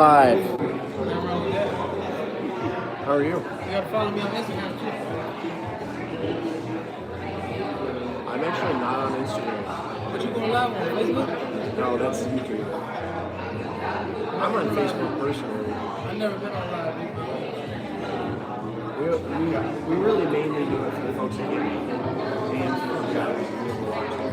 Live. Nothing wrong with that. How are you? You gotta follow me on Instagram too. I'm actually not on Instagram. But you going live on Facebook? No, that's YouTube. I'm on Facebook personally. I've never been on live. We really mainly do it for the folks that get and for the guys who watch it.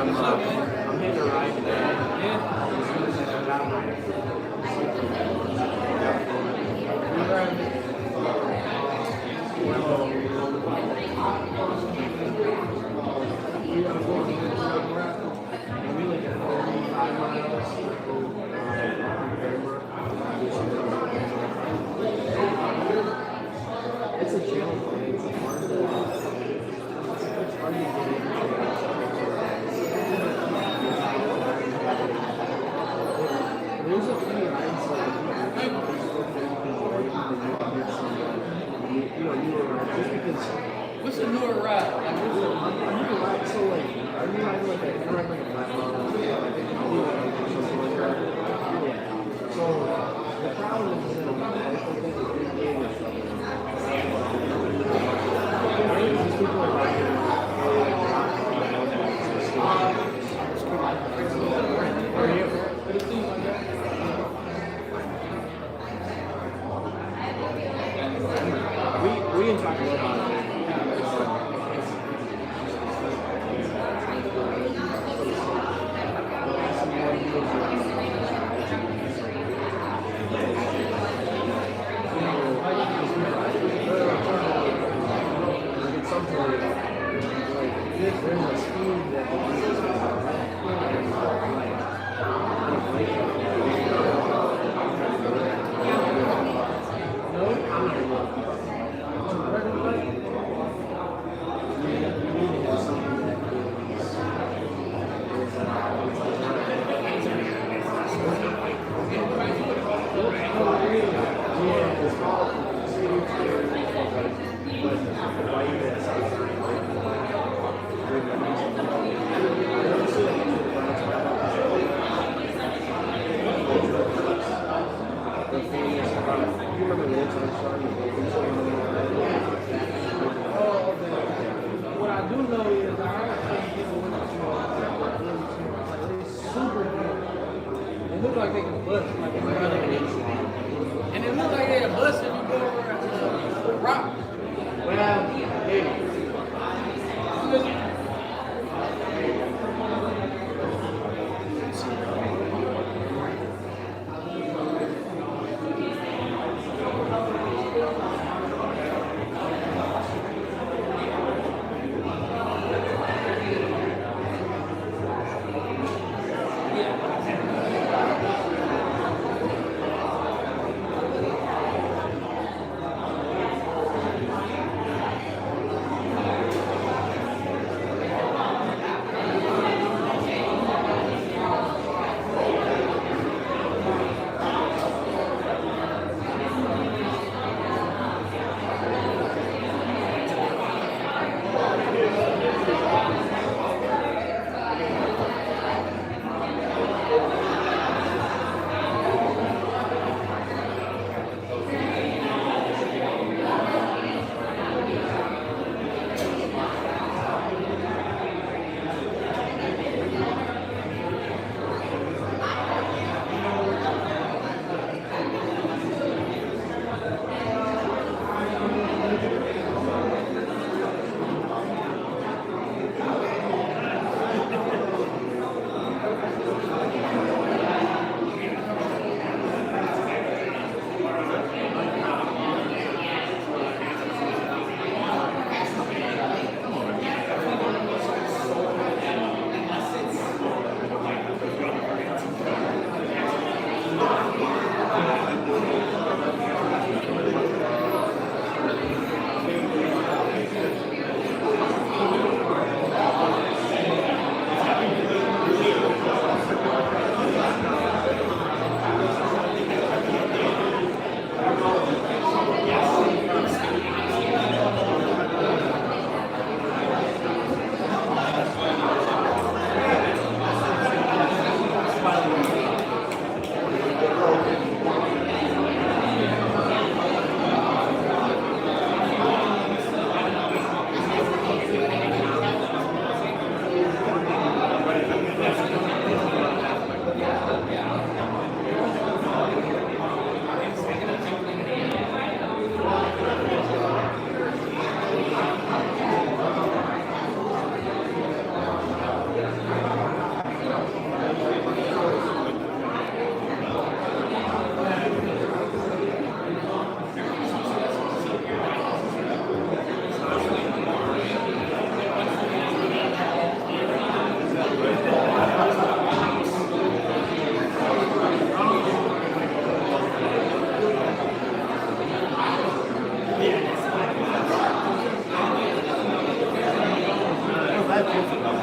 I'm hitting a ride today. Yeah. It's a challenge. It's hard to there's a few rides that just because. What's the newer ride? Like, So like, are you riding like a flat model? So the problem is that these people are riding. How are you? We didn't talk about it. what I do know is I heard some people went to it's super good. It looked like they can bust, like it's really good. And it looked like they had bust if you go over rock. Well, maybe. have both of them.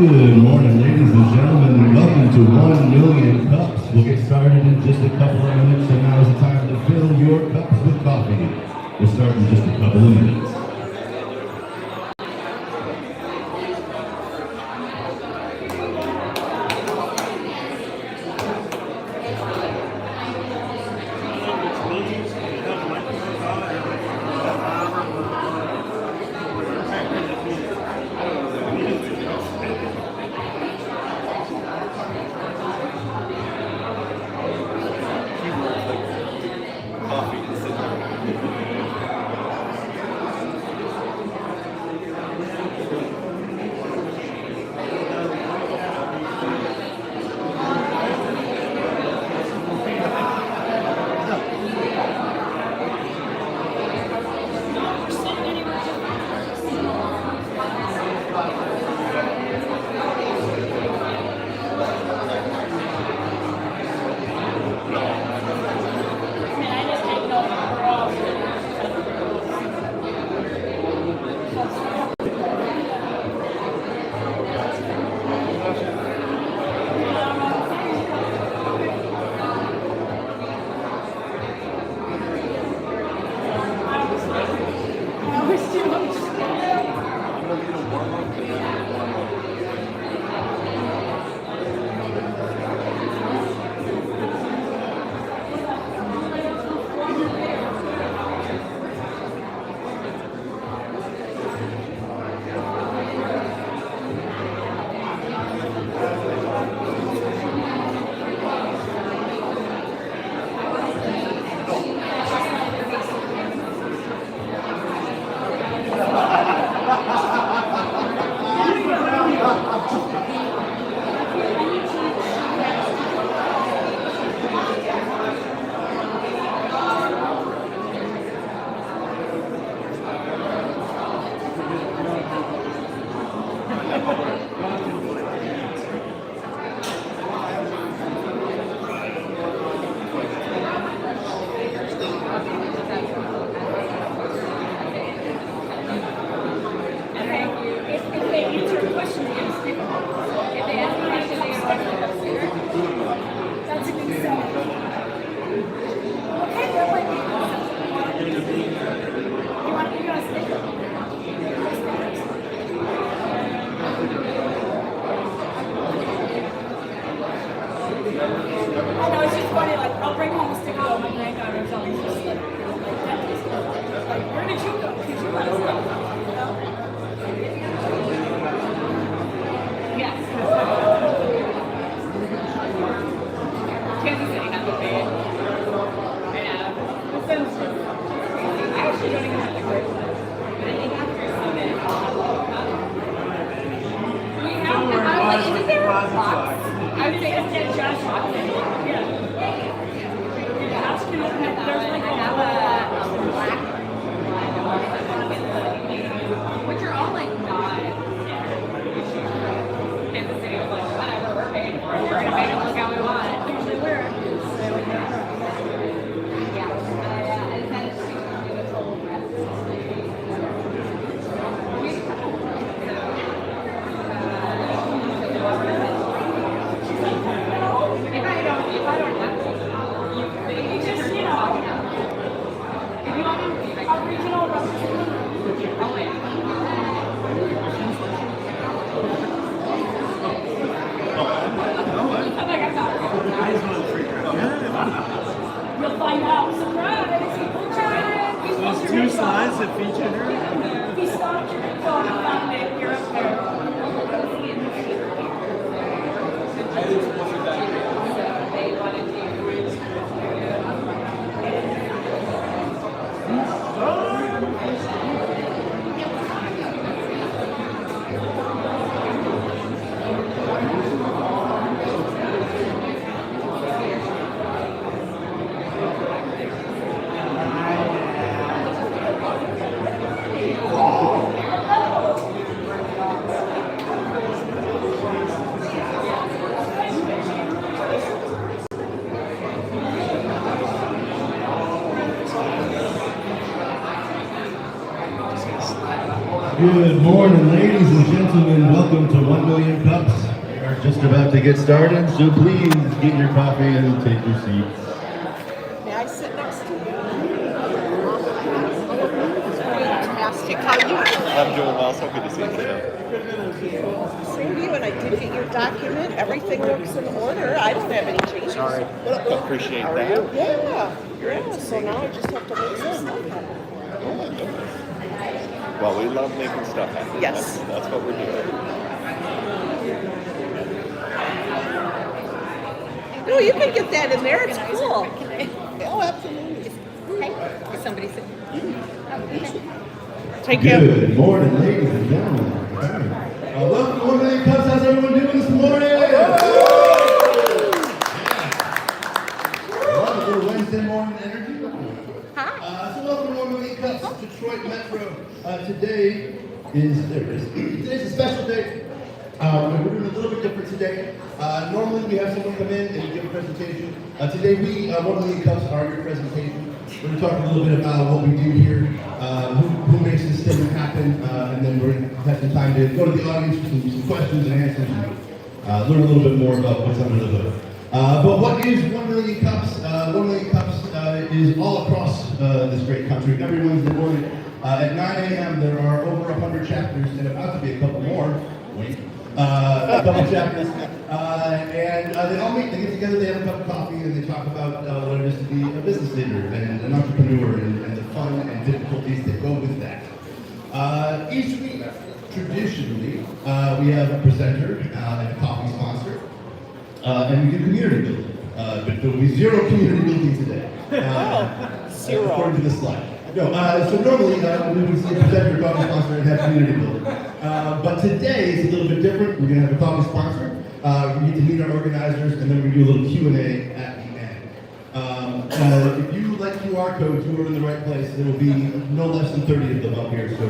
Good morning, ladies and gentlemen. Welcome to 1 Million Cups. We'll get started in just a couple of minutes, and now is the time to fill your cups with coffee. We'll start in just a couple of minutes. Good morning, ladies and gentlemen. Welcome to 1 Million Cups. We are just about to get started, so please get your coffee and take your seats. May I sit next to you? Fantastic. How are you? I'm Joel also good to see you. Same to you, and I did get your document. Everything looks in order. I don't have any changes. Sorry. Appreciate that. Yeah. So now I just have to make some stuff happen. Well, we love making stuff happen. Yes. That's what we're doing. No, you can get that in there. It's cool. Oh, absolutely. Hey, is somebody sitting? Take care. Good morning, ladies and gentlemen. Welcome to 1 Million Cups. How's everyone doing this morning? Love a little Wednesday morning energy. Hi. So welcome to 1 Million Cups, Detroit Metro. Today is, there it is. Today's a special day. We're doing a little bit different today. Normally we have someone come in and give a presentation. Today we, 1 Million Cups, are your presentation. We're going to talk a little bit about what we do here, who makes this thing happen, and then we're going to have some time to go to the audience for some questions and answers and learn a little bit more about what's under the hood. But what is 1 Million Cups? 1 Million Cups is all across this great country. Every Wednesday morning At 9 a.m. there are over 100 chapters and about to be a couple more. Wink. A couple chapters. And they all meet, they get together, they have a cup of coffee, and they talk about what it is to be a business leader and an entrepreneur and the fun and difficulties that go with that. Each week, traditionally, we have a presenter and a coffee sponsor, and we do community building. But there will be zero community building today, Zero. according to the slide. No, so normally we would see a presenter, coffee sponsor, and have community building. But today is a little bit different. We're going to have a coffee sponsor. We get to meet our organizers, and then we do a little Q&A at the end. If you like QR codes, you are in the right place. There will be no less than 30 of them up here, so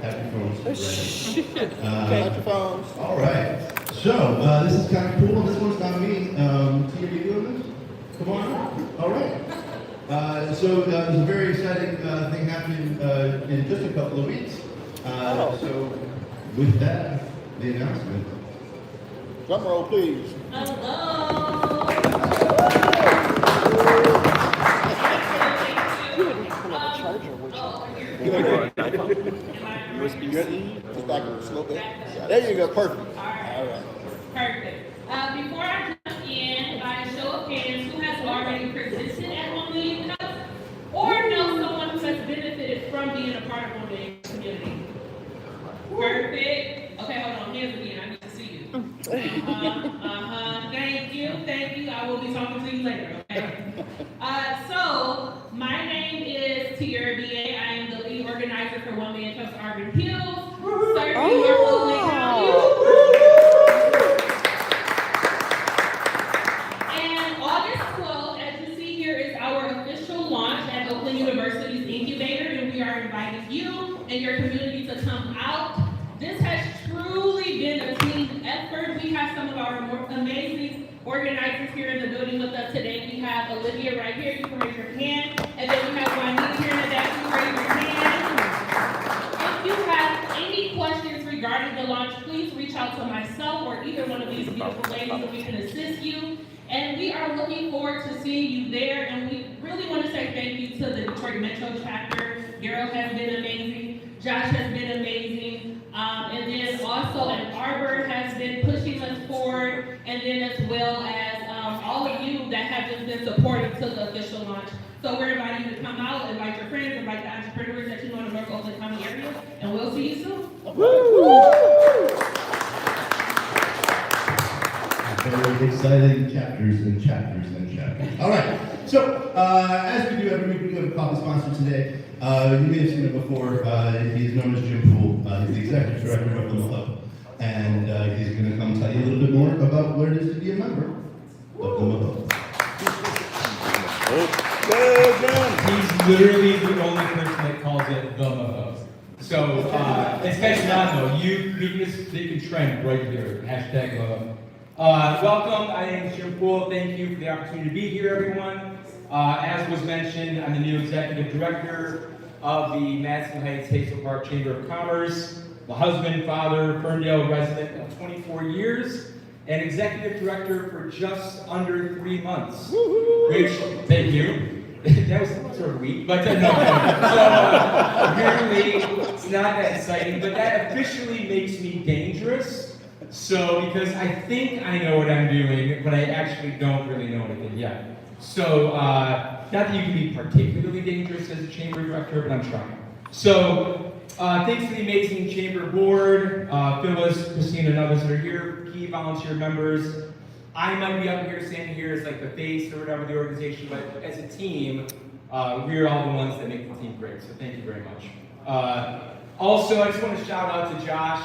have your phones ready. Have your phones. All right. So this is kind of cool. This one's not me. Tia, you doing this? Come on. All right. So there's a very exciting thing happening in just a couple of weeks. So with that, the announcement. Drum roll, please. Hello. You wouldn't have a charger, would you? USB C. Just back a little bit. There you go. Perfect. All right. Perfect. Before I jump in, by a show of hands, who has already participated at 1 Million Cups or knows someone who has benefited from being a part of 1 Million community? Perfect. Okay, hold on. Hands again. I need to see you. Thank you. I will be talking to you later, okay? So, my name is Tia B.A. I am the lead organizer for 1 Million Cups Arvin Hills, serving your Oakland County. And August 12th, as you see here, is our official launch at Oakland University's Incubator, and we are inviting you and your community to come out. This has truly been a team effort. We have some of our more amazing organizers here in the building with us today. We have Olivia right here, you can raise your hand. And then we have Juanita here in the back, you can raise your hand. If you have any questions regarding the launch, please reach out to myself or either one of these beautiful ladies and we can assist you. And we are looking forward to seeing you there. And we really want to say thank you to the Detroit Metro chapter. Daryl has been amazing. Josh has been amazing. And then also an Arbor has been pushing us forward. And then as well as all of you that have just been supportive to the official launch. So we're inviting you to come out, invite your friends, invite the entrepreneurs that you know in the North Oakland County area. And we'll see you soon. Very exciting chapters and chapters and chapters. All right. So as we do every week, we do have a coffee sponsor today. You may have seen it before. He's known as Jim Poole. He's the executive director of the Club. And he's going to come tell you a little bit more about what it is to be a member of the Club. He's literally the only person that calls it the Moho. So it's catching on though. You can trend right here. Hashtag Moho. Welcome. My name is Jim Poole. Thank you for the opportunity to be here, everyone. As was mentioned, I'm the new executive director of the Madison Heights Hazel Park Chamber of Commerce, the husband, father, Ferndale resident of 24 years, and executive director for just under 3 months. Which, thank you. That was sort of weak, but no. So apparently it's not that exciting, but that officially makes me dangerous. So because I think I know what I'm doing, but I actually don't really know anything yet. So not that you can be particularly dangerous as a chamber director, but I'm trying. So thanks to the amazing chamber board, Phyllis, Christina, and others that are here, key volunteer members. I might be up here standing here as like the face or whatever the organization, but as a team, we're all the ones that make the team great. So thank you very much. Also, I just want to shout out to Josh,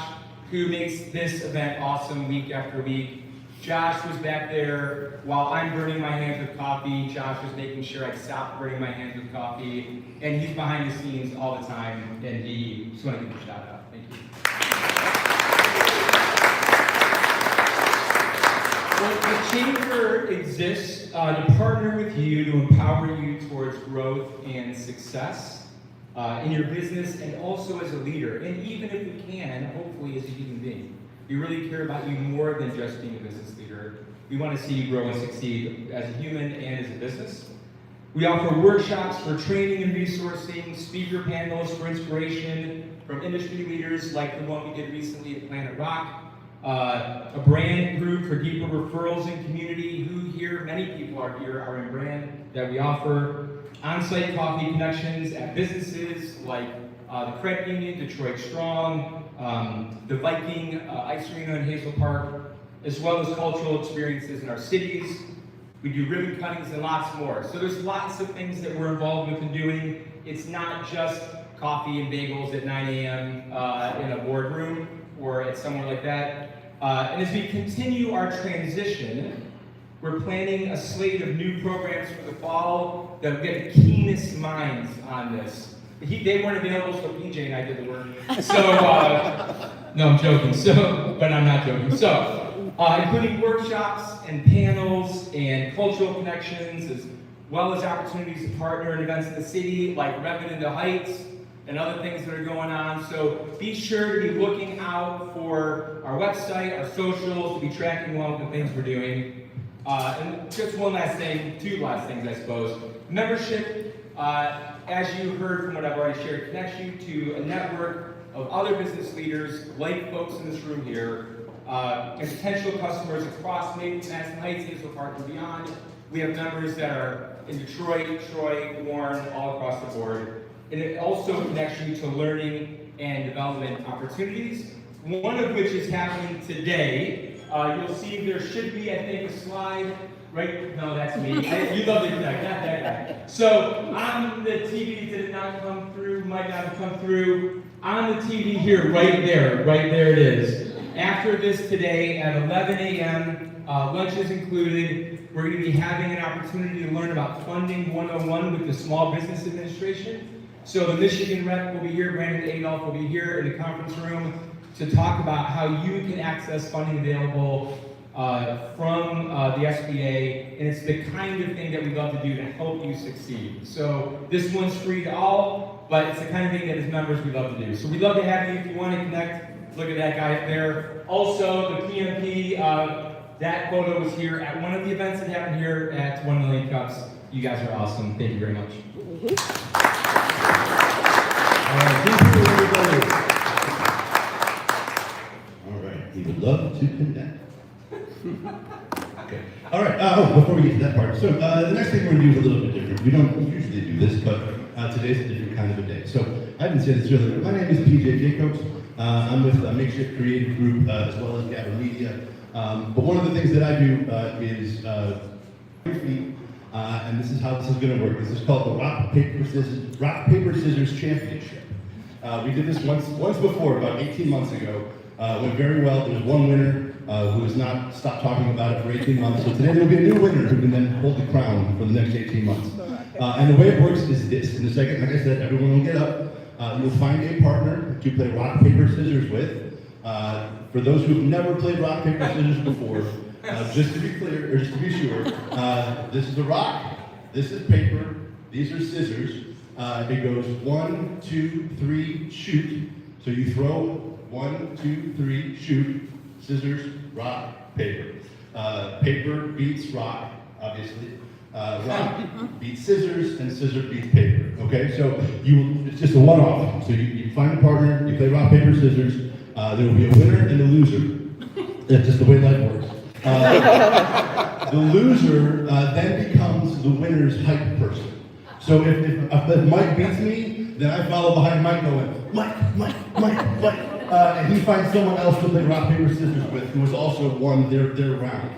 who makes this event awesome week after week. Josh was back there while I'm burning my hands with coffee. Josh was making sure I stopped burning my hands with coffee. And he's behind the scenes all the time. And he just want to give him a shout out. Thank you. Well, the chamber exists to partner with you, to empower you towards growth and success in your business and also as a leader. And even if we can, hopefully as a human being. We really care about you more than just being a business leader. We want to see you grow and succeed as a human and as a business. We offer workshops for training and resourcing, speaker panels for inspiration from industry leaders like the one we did recently at Planet Rock, a brand group for deeper referrals in community. Who here, many people are here, are in brand that we offer. On-site coffee connections at businesses like the Credit Union, Detroit Strong, the Viking Ice Arena in Hazel Park, as well as cultural experiences in our cities. We do ribbon cuttings and lots more. So there's lots of things that we're involved with and doing. It's not just coffee and bagels at 9 a.m. In a boardroom or at somewhere like that. And as we continue our transition, we're planning a slate of new programs for the fall that will get the keenest minds on this. They weren't available, so PJ and I did the work. So, no, I'm joking. So, but I'm not joking. So, including workshops and panels and cultural connections, as well as opportunities to partner in events in the city, like Revving into Heights and other things that are going on. So be sure to be looking out for our website, our socials, to be tracking along with the things we're doing. And just one last thing, two last things, I suppose. Membership, as you heard from what I've already shared, connects you to a network of other business leaders, like folks in this room here, and potential customers across Madison Heights, Hazel Park, and beyond. We have members that are in Detroit, Troy, Warren, all across the board. And it also connects you to learning and development opportunities, one of which is happening today. You'll see there should be, I think, a slide, right? No, that's me. You love to connect, not that guy. So on the TV, did it not come through? Might not have come through. On the TV here, right there it is. After this today at 11 a.m., lunch is included. We're going to be having an opportunity to learn about Funding 101 with the Small Business Administration. So the Michigan rep will be here, Brandon Adolph will be here in the conference room to talk about how you can access funding available from the SBA, and it's the kind of thing that we love to do to help you succeed. So this one's free to all, but it's the kind of thing that as members we love to do. So we'd love to have you if you want to connect. Look at that guy up there. Also, the PMP, that photo was here at one of the events that happened here at 1 Million Cups. You guys are awesome. Thank you very much. Thank you, everybody. All right, we would love to connect. Okay. All right. Before we get to that part, so the next thing we're going to do is a little bit different. We don't usually do this, but today's a different kind of a day. So I didn't say this earlier. My name is PJ Jacobs. I'm with a Makeshift Creative Group as well as Gather Media. But one of the things that I do is briefly, and this is how this is going to work. This is called the Rock, Paper, Scissors Championship. We did this once before, about 18 months ago. Went very well. There was one winner who has not stopped talking about it for 18 months. So today there will be a new winner who can then hold the crown for the next 18 months. And the way it works is this. In a second, like I said, everyone will get up. You'll find a partner to play rock, paper, scissors with. For those who've never played rock, paper, scissors before, just to be clear, or just to be sure, this is a rock, this is paper, these are scissors. It goes 1, 2, 3, shoot. So you throw 1, 2, 3, shoot, scissors, rock, paper. Paper beats rock, obviously. Rock beats scissors, and scissors beats paper. Okay, so it's just a one-off. So you find a partner, you play rock, paper, scissors. There will be a winner and a loser. That's just the way life works. The loser then becomes the winner's hype person. So if Mike beats me, then I follow behind Mike going, Mike. And he finds someone else to play rock, paper, scissors with who has also won their round.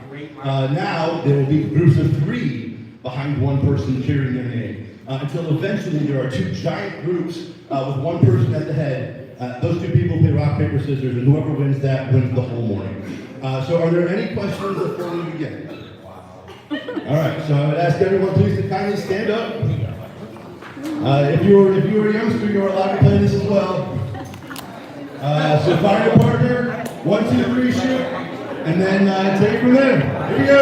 Now there will be groups of 3 behind one person cheering their name. Until eventually there are 2 giant groups with one person at the head. Those 2 people play rock, paper, scissors, and whoever wins that wins the whole morning. So are there any questions before we begin? All right, so I would ask everyone please to kindly stand up. If you're a youngster, you're allowed to play this as well. So find a partner, 1, 2, 3, shoot, and then take it from there. Here we go.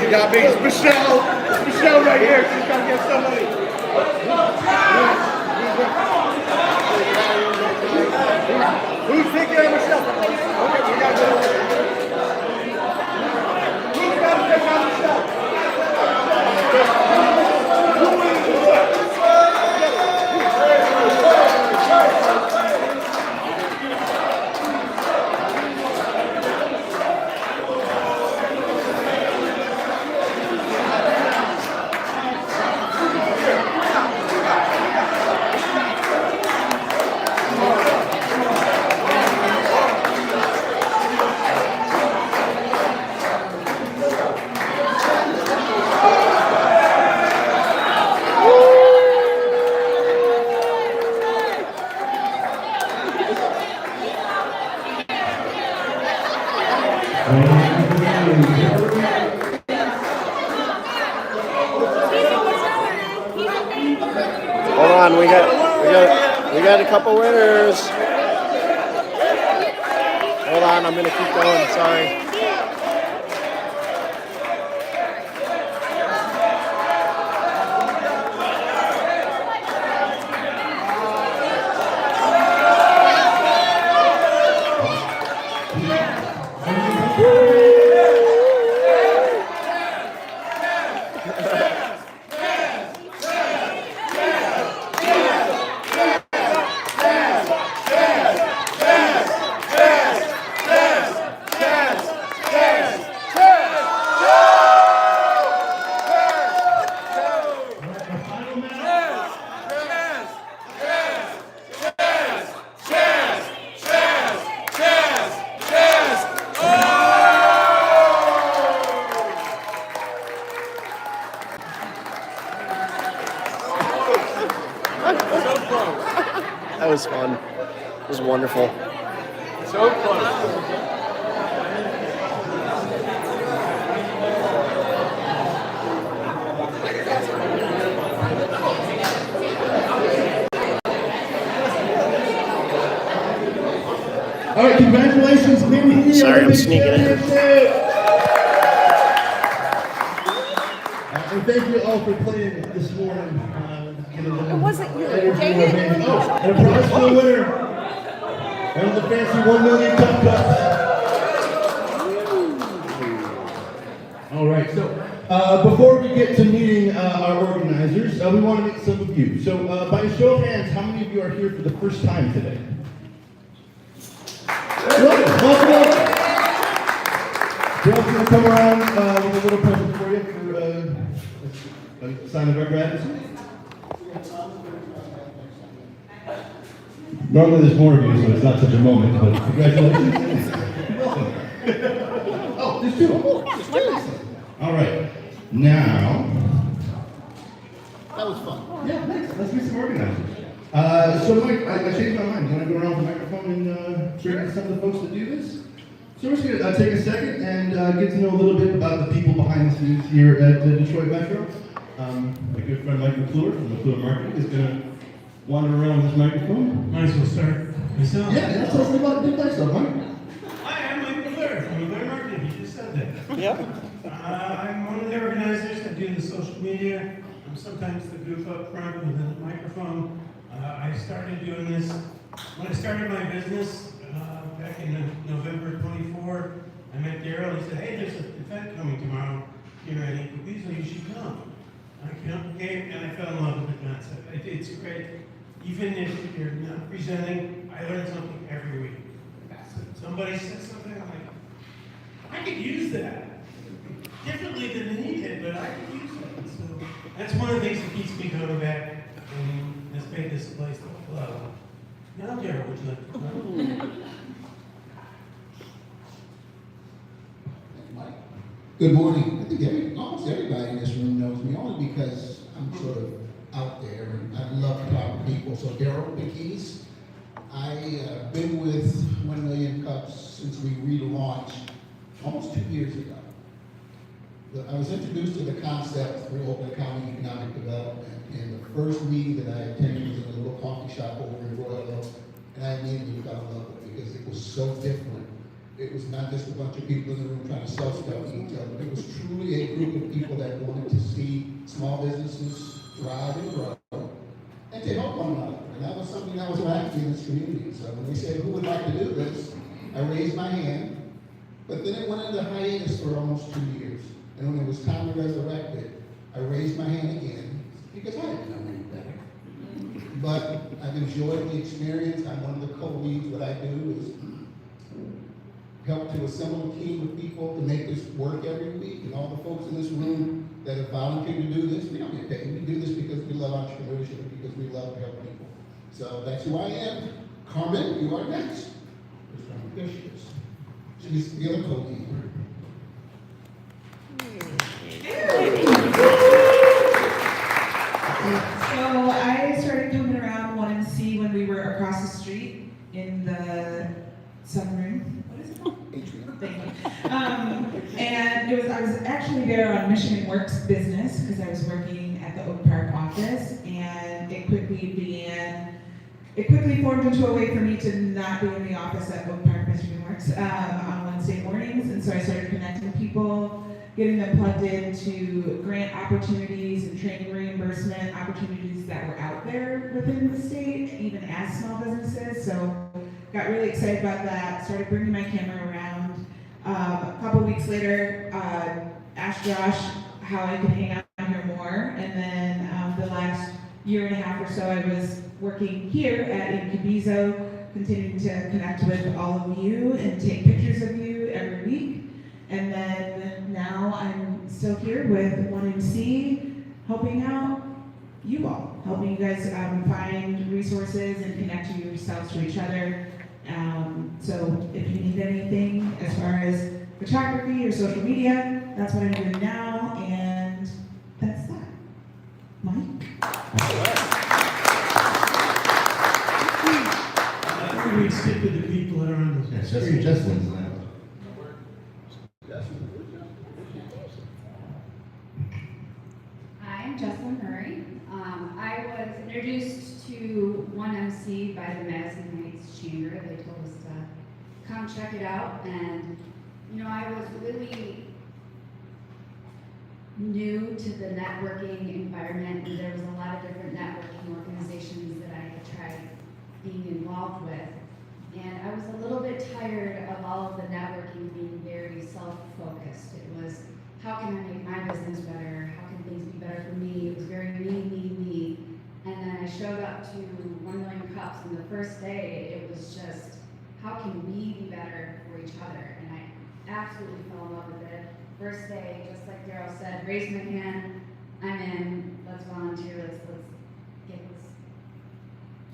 You got me. It's Michelle. It's Michelle right here. She's trying to get somebody. Who's taking out Michelle? Okay, we got to go. Hold on, we got a couple winners. Hold on, I'm gonna keep going. Sorry. That was fun. It was wonderful. So close. All right, congratulations, Mindy. Sorry, I'm sneaking in. And thank you all for playing this morning. It wasn't you. Dang it. And a prize for the winner. One of the fancy 1 million cup cups. All right, so before we get to meeting our organizers, we want to meet some of you. So by a show of hands, how many of you are here for the first time today? Welcome. Girls going to come around with a little present for you for a sign of our gratitude. Normally there's more of you, so it's not such a moment, but congratulations. Oh, there's two. All right. Now. That was fun. Yeah, thanks. Let's meet some organizers. So Mike, I changed my mind. Do you want to go around with the microphone and bring in some of the folks that do this? So we're just going to take a second and get to know a little bit about the people behind the scenes here at the Detroit Metro. My good friend Mike McClure from McClure Marketing is going to wander around with this microphone. Might as well start myself. Yeah, tell us about it. Thanks, Mike. Hi, I'm Mike McClure from McClure Marketing. You just said that. Yep. I'm one of the organizers that do the social media. I'm sometimes the goof up front with the microphone. I started doing this when I started my business back in November 24. I met Daryl. He said, "Hey, there's an event coming tomorrow here at Incubizo. You should come." I came and I fell in love with the concept. It's great. Even if you're not presenting, I learn something every week. Somebody says something, I'm like, I could use that. Differently than he did, but I could use that. So that's one of the things that keeps me coming back and has made this place a love. Now, Daryl, would you like to come? Good morning. I think almost everybody in this room knows me, only because I'm sort of out there and I love to talk to people. So Daryl Bickies, I've been with 1 Million Cups since we relaunched almost 2 years ago. I was introduced to the concept through Oakland County Economic Development, and the first meeting that I attended was in a little coffee shop over in Royal Oak, and I immediately fell in love with it because it was so different. It was not just a bunch of people in the room trying to sell stuff to each other. It was truly a group of people that wanted to see small businesses thrive and grow and to help one another. And that was something that was lacking in this community. So when they said, who would like to do this? I raised my hand, but then it went into hiatus for almost 2 years. And when it was time to resurrect it, I raised my hand again because I didn't know any better. But I've enjoyed the experience. I'm one of the co-leads. What I do is help to assemble a team of people to make this work every week. And all the folks in this room that have volunteered to do this, we don't get paid. We do this because we love entrepreneurship and because we love to help people. So that's who I am. Carmen, you are next. She's the other co-lead. So I started coming around wanting to see when we were across the street in the sunroom. What is it called? Atrium. Thank you. And I was actually there on Mission Works business because I was working at the Oak Park office, and and it quickly formed into a way for me to not be in the office at Oak Park Michigan Works on Wednesday mornings, and so I started connecting people, getting them plugged into grant opportunities and training reimbursement opportunities that were out there within the state, even as small businesses. So got really excited about that, started bringing my camera around. A couple weeks later, asked Josh how I could hang out here more, and then the last year and a half or so I was working here at Incubizo, continuing to connect with all of you and take pictures of you every week. And then now I'm still here with 1MC, helping out you all, helping you guys find resources and connect yourselves to each other. So if you need anything as far as photography or social media, that's what I'm doing now, and that's that. Mike? I think we stick with the people that are on the street. Justin's now. I'm Jessalyn Murray. I was introduced to 1MC by the Madison Heights Chamber. They told us to come check it out, and I was really new to the networking environment, and there was a lot of different networking organizations that I had tried being involved with. And I was a little bit tired of all of the networking being very self-focused. It was, how can I make my business better? How can things be better for me? It was very me. And then I showed up to 1 Million Cups, and the first day, it was just, how can we be better for each other? And I absolutely fell in love with it. First day, just like Daryl said, raise my hand, I'm in, let's volunteer, let's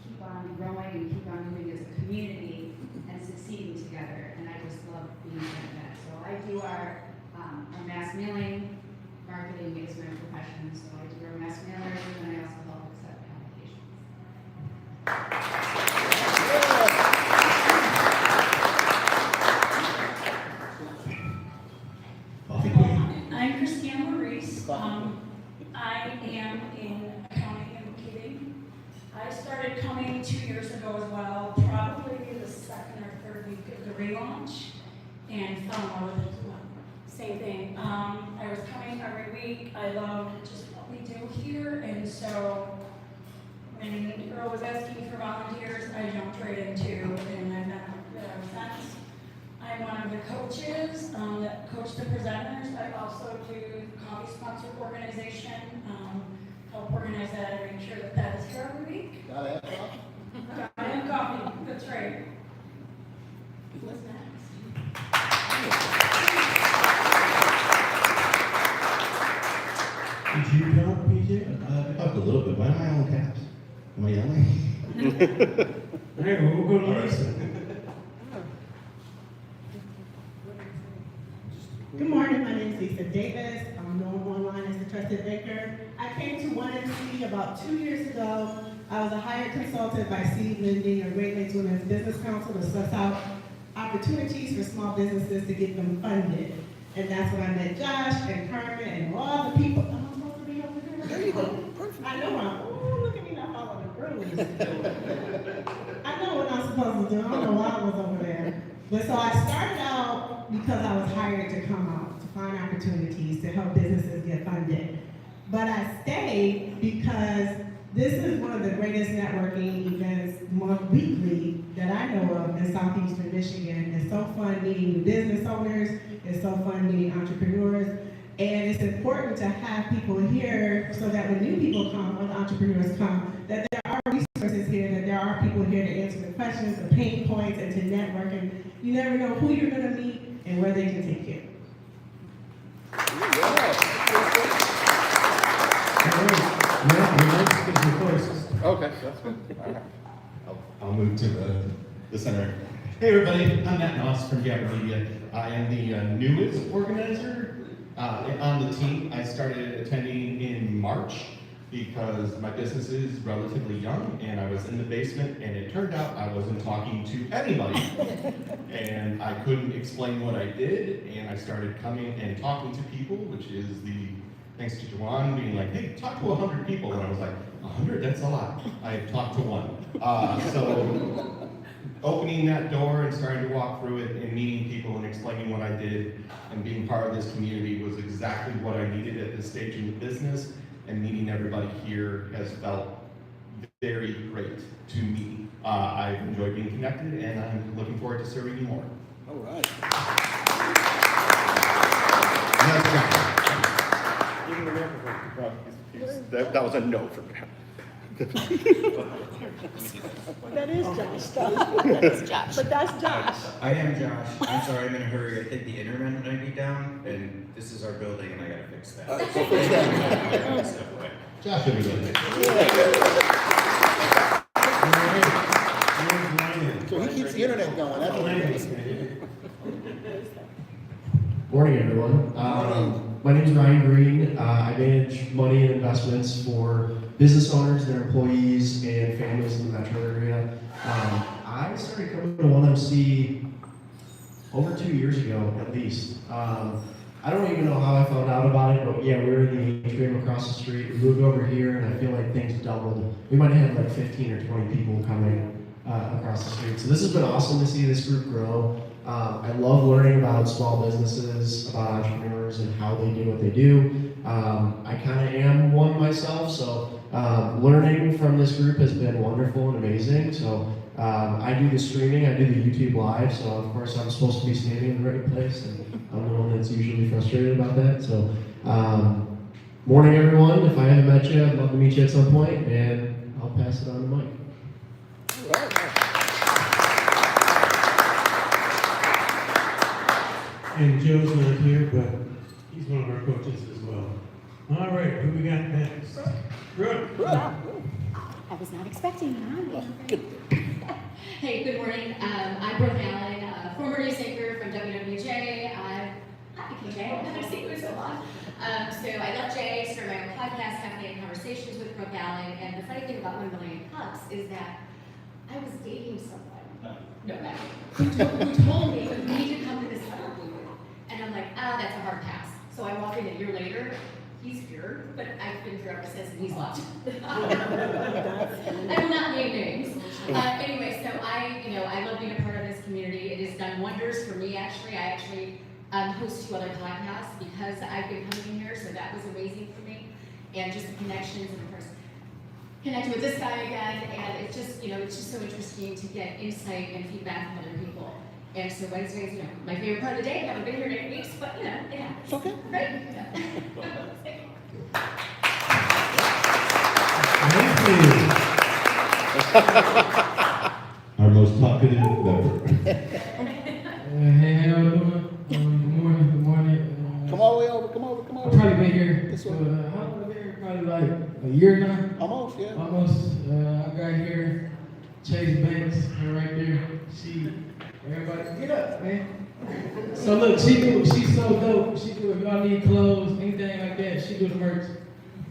keep on growing and keep on moving as a community and succeeding together. And I just love being part of that. So I do our mass mailing. Marketing is my profession, so I do our mass mailers, and I also help accept applications. I'm Christina Maurice. I am in accounting and bookkeeping. I started coming 2 years ago as well, probably the second or third week of the relaunch, and fell in love with it as well. Same thing. I was coming every week. I love just what we do here, and so when Earl was asking for volunteers, I jumped right into, and I've been there since. I'm one of the coaches that coach the presenters. I also do coffee sponsor organization, help organize that and make sure that that is here every week. Gotta have coffee. I have coffee, that's right. What's next? Did you talk, PJ? I talked a little bit. Why am I all caps? Am I yelling? All right, well, we'll go to Lisa. Good morning, my name is Lisa Davis. I'm known online as the Trusted Baker. I came to 1MC about 2 years ago. I was a hired consultant by Seed Lending or Great Lakes Women's Business Council to suss out opportunities for small businesses to get them funded. And that's when I met Josh and Carmen and all the people. Am I supposed to be over there? There you go. Perfect. I know look at me not following the rules. I know what I'm supposed to do. I don't know why I was over there. But so I started out because I was hired to come out, to find opportunities to help businesses get funded. But I stayed because this is one of the greatest networking events weekly that I know of in Southeastern Michigan. It's so fun meeting new business owners. It's so fun meeting entrepreneurs. And it's important to have people here so that when new people come, when entrepreneurs come, that there are resources here, that there are people here to answer the questions, the pain points, and to network. And you never know who you're going to meet and where they can take you. Okay, that's good. All right. I'll move to the center. Hey everybody, I'm Matt Noss from Gabber Media. I am the newest organizer on the team. I started attending in March because my business is relatively young and I was in the basement and it turned out I wasn't talking to anybody and I couldn't explain what I did and I started coming and talking to people, which is the thanks to Juwan being like, hey, talk to 100 people. And I was like, 100? That's a lot. I talked to one. So opening that door and starting to walk through it and meeting people and explaining what I did and being part of this community was exactly what I needed at this stage in the business. And meeting everybody here has felt very great to me. I've enjoyed being connected, and I'm looking forward to serving you more. All right. Even the microphone. That was a no from him. That is Josh. That is Josh. But that's Josh. I am Josh. I'm sorry, I'm in a hurry. I think the internet might be down, and this is our building, and I gotta fix that. So fix that. Step away. Josh, should be good. So he keeps the internet going. That's what it is. Morning, everyone. My name is Ryan Green. I manage money and investments for business owners, their employees, and families in the metro area. I started coming to 1MC over 2 years ago, at least. I don't even know how I found out about it, but yeah, we were in the atrium across the street. We moved over here, and I feel like things doubled. We might have had like 15 or 20 people coming across the street. So this has been awesome to see this group grow. I love learning about small businesses, about entrepreneurs, and how they do what they do. I kind of am one myself, so learning from this group has been wonderful and amazing. So I do the streaming, I do the YouTube live, so of course I'm supposed to be standing in the right place, and I'm the one that's usually frustrated about that. So morning, everyone. If I haven't met you, I'd love to meet you at some point, and I'll pass it on to Mike. All right. And Joe's not here, but he's one of our coaches as well. All right, who we got next? Brooke. I was not expecting that. Hey, good morning. I'm Brooke Allen, former news anchor from WWJ. Hi, KJ. I haven't seen you in so long. So I left Jay, started my own podcast, having conversations with Brooke Allen. And the funny thing about 1 Million Cups is that I was dating someone, who told me that we need to come to this other booth. And I'm like, that's a hard pass. So I walk in a year later. He's here, but I've been here ever since, and he's left. I will not name names. Anyway, so I love being a part of this community. It has done wonders for me, actually. I actually host 2 other podcasts because I've been coming here, so that was amazing for me. And just the connections, and of course, connecting with this guy again, and it's just so interesting to get insight and feedback from other people. And so Wednesdays, my favorite part of the day. I haven't been here in 8 weeks, but it happens. It's okay. Right? Our most talkative member. Hey, how y'all doing? Good morning. Come all the way over. Come over. I've probably been here. How long have I been here? Probably like a year now. Almost, yeah. Almost. I got here. Chase Banks, her right there. Everybody, get up, man. So look, she's so dope. She do, if y'all need clothes, anything like that, she do the merch.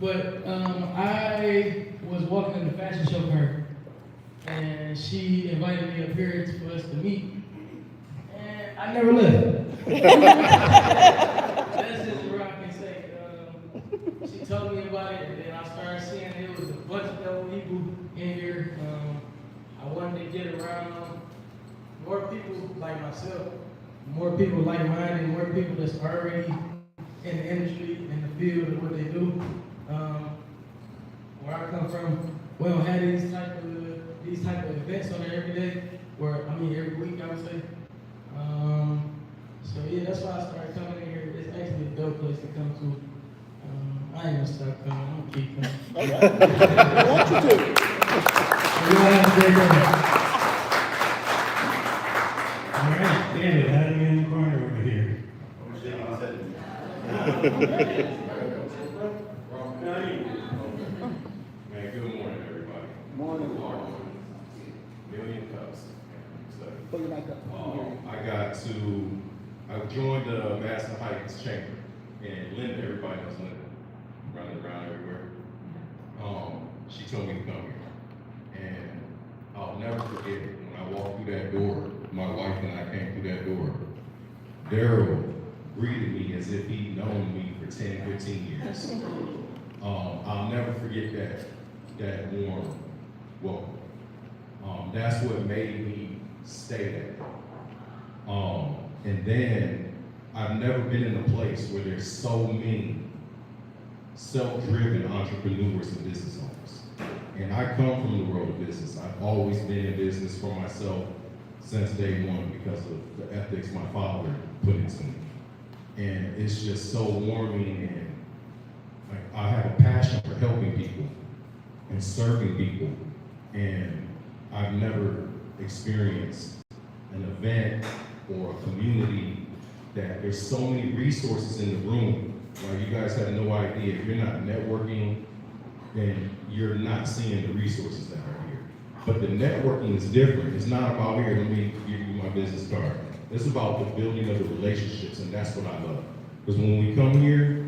But I was walking in the fashion show for her, and she invited me up here for us to meet. And I never left. That's just what I can say. She told me about it, and then I started seeing it was a bunch of dope people in here. I wanted to get around more people like myself, more people like mine, and more people that's already in the industry, in the field of what they do. Where I come from, we don't have these type of events on there every day, every week I would say. So yeah, that's why I started coming in here. It's actually a dope place to come to. I ain't gonna stop coming. I'm gonna keep coming. All right. I want you to. Y'all have a great day. All right, David, how do you in the corner over here? Man, good morning, everybody. Morning. Million Cups. Put your mic up. I joined the Madison Heights Chamber, and Linda, everybody knows Linda, running around everywhere. She told me to come here, and I'll never forget it. When I walked through that door, my wife and I came through that door, Daryl greeted me as if he'd known me for for 10, 15 years. I'll never forget that warm welcome. That's what made me stay there. And then I've never been in a place where there's so many self-driven entrepreneurs and business owners. And I come from the world of business. I've always been in business for myself since day one because of the ethics my father put into me. And it's just so warming, and like, I have a passion for helping people and serving people. And I've never experienced an event or a community that there's so many resources in the room. Like, you guys have no idea. If you're not networking, then you're not seeing the resources that are here. But the networking is different. It's not about, here, let me give you my business card. It's about the building of the relationships, and that's what I love. Because when we come here,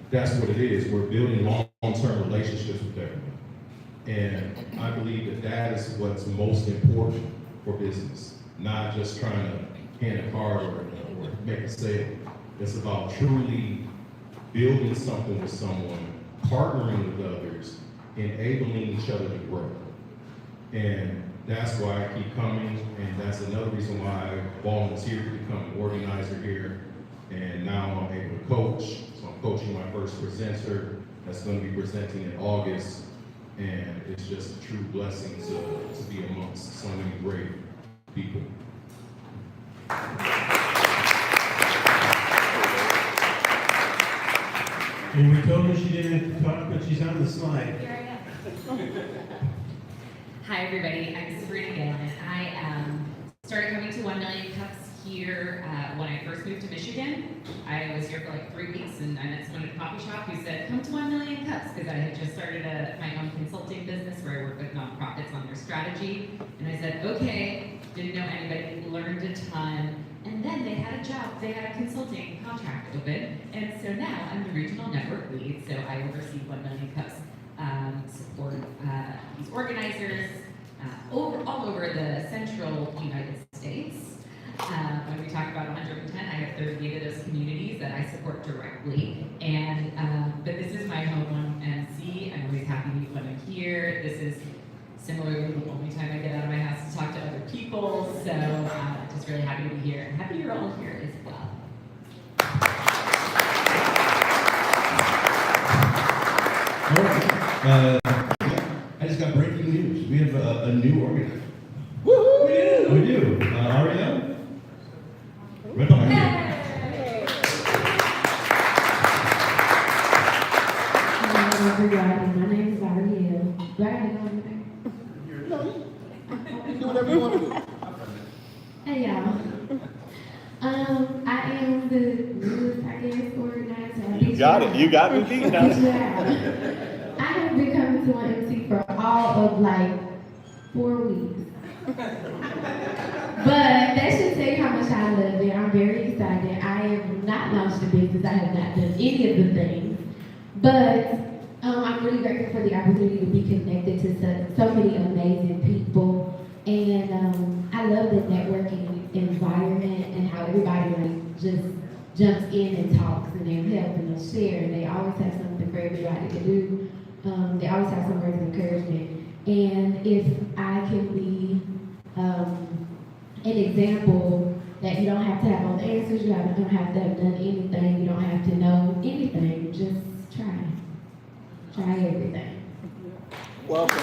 that's what it is. We're building long-term relationships with everyone. And I believe that is what's most important for business. Not just trying to hand a card or make a sale. It's about truly building something with someone, partnering with others, enabling each other to grow. And that's why I keep coming, and that's another reason why I volunteered to become an organizer here. And now I'm able to coach. So I'm coaching my first presenter that's going to be presenting in August. And it's just a true blessing to be amongst so many great people. And we told her she didn't have to talk, but she's on the slide. Here I am. Hi, everybody. I'm Sabrina Gilman. I started coming to 1 Million Cups here when I first moved to Michigan. I was here for like 3 weeks, and I met someone at a coffee shop who said, come to 1 Million Cups, because I had just started my own consulting business where I work with nonprofits on their strategy. And I said, okay, didn't know anybody, learned a ton. And then they had a job, they had a consulting contract open. And so now I'm the regional network lead, so I oversee 1 Million Cups, support these organizers all over the central United States. When we talk about 110, I have 38 of those communities that I support directly. And but this is my home on MC. I'm always happy when I'm here. This is similarly the only time I get out of my house to talk to other people. So just really happy to be here. And happy you're all here as well. All right. I just got breaking news. We have a new organizer. Woohoo! We do. Ariel? Right behind you. Hello, everybody. My name is Ariel. Do I have to go over there? Do whatever you want to do. Hey, y'all. I am the newest, I guess, organizer. You got it. You got me beat now. I have been coming to one MC for all of like 4 weeks. But that should tell you how much I love it. I'm very excited. I have not launched a business. I have not done any of the things. But I'm really grateful for the opportunity to be connected to so many amazing people. And I love the networking environment and how everybody like just jumps in and talks and they'll help and they'll share. And they always have something for everybody to do. They always have some words of encouragement. And if I can be an example that you don't have to have all the answers, you don't have to have done anything, you don't have to know anything, just try. Try everything. Welcome.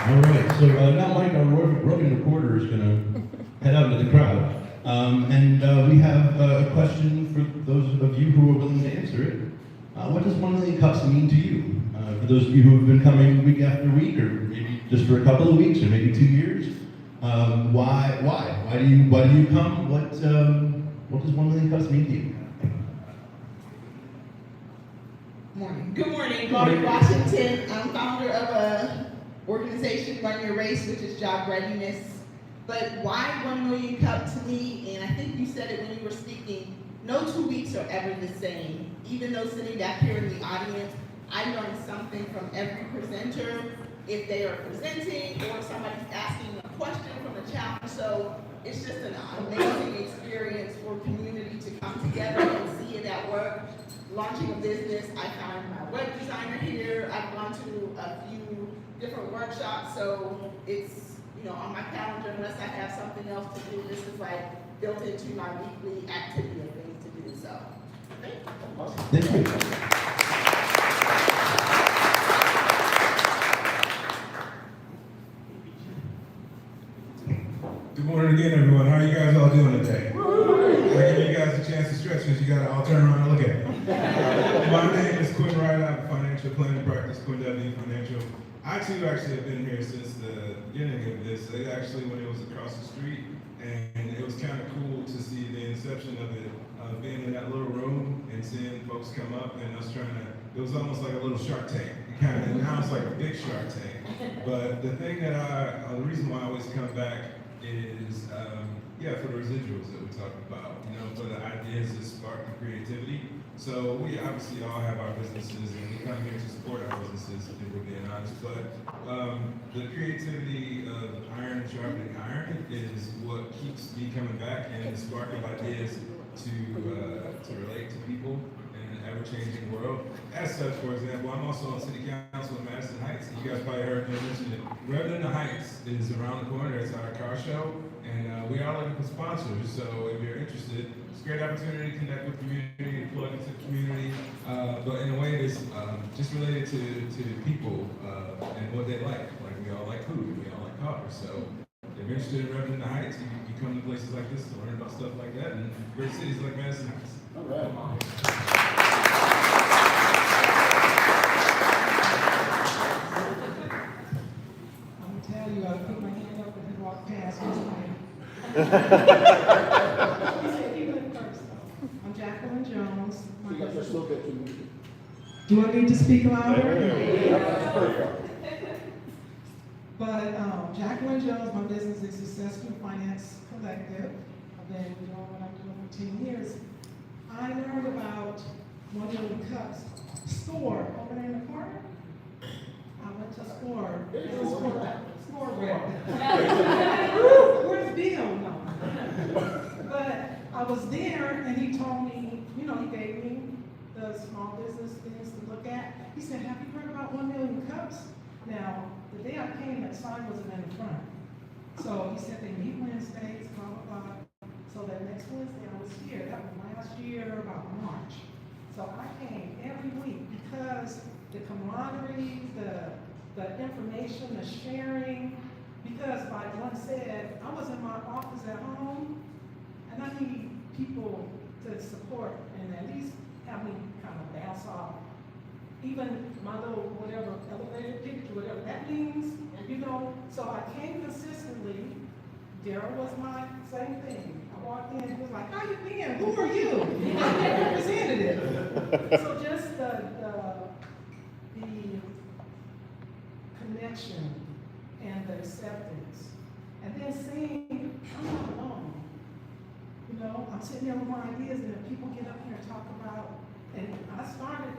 All right, so now Mike, our roving reporter, is going to head out into the crowd. And we have a question for those of you who are willing to answer it. What does 1 Million Cups mean to you? For those of you who have been coming week after week, or maybe just for a couple of weeks, or maybe 2 years, why? Why do you come? What does 1 Million Cups mean to you? Morning. Good morning, Laurie Washington. I'm founder of a organization, Run Your Race, which is job readiness. But why 1 Million Cup to me, and I think you said it when you were speaking, no 2 weeks are ever the same. Even though sitting back here in the audience, I learned something from every presenter, if they are presenting or if somebody's asking a question from the challenge. So it's just an amazing experience for community to come together and see it at work. Launching a business, I found my web designer here. I've gone to a few different workshops, so it's, you know, on my calendar unless I have something else to do. This is like built into my weekly activity of things to do, so. Thank you. Thank you. Good morning again, everyone. How are you guys all doing today? I give you guys a chance to stretch because you got to all turn around and look at me. My name is Quinn Wright. I have a financial planning practice, Quinn W Financial. I too actually have been here since the beginning of this. Actually, when it was across the street, and it was kind of cool to see the inception of it, being in that little room and seeing folks come up and us trying to. It was almost like a little Shark Tank. Now it's like a big Shark Tank. But the thing that the reason why I always come back is, for the residuals that we talked about, you know, for the ideas that spark the creativity. So we obviously all have our businesses and we come here to support our businesses, if we're being honest, but the creativity of iron sharpening iron is what keeps me coming back and sparking ideas to relate to people in an ever-changing world. As such, for example, I'm also on City Council in Madison Heights. You guys probably heard me mention it. Revenue in the Heights is around the corner. It's our car show, and we are looking for sponsors. So if you're interested, it's a great opportunity to connect with the community, plug into the community, but in a way that's just related to people and what they like. Like we all like food, we all like cars. So if you're interested in Revenue in the Heights, you come to places like this to learn about stuff like that, and great cities like Madison Heights. All right. Tell you, I put my hand up and he walked past me. He said he went first. I'm Jacqueline Jones. You got just a little bit too much. Do I need to speak louder? Yeah, perfect. But Jacqueline Jones, my business is Successful Finance Collective. I've been doing what I'm doing for 10 years. I learned about one of the cups store over there in the corner. I went to store. Store where? Where's Bill? No. But I was there and he told me, you know, he gave me the small business things to look at. He said, have you heard about 1 million cups? Now, the day I came, that sign wasn't in the front. So he said they meet Wednesdays, blah, blah, blah. So that next Wednesday I was here. That was last year, about March. So I came every week because the camaraderie, the information, the sharing, because like one said, I was in my office at home and I need people to support and at least have me kind of bounce off. Even my little whatever elevator pitch, whatever that means, you know. So I came consistently. Daryl was my same thing. I walked in, he was like, how you been? Who are you? I'm your representative. So just the connection and the acceptance. And then seeing, I'm not alone. You know, I'm sitting there with my ideas and then people get up here and talk about, and I started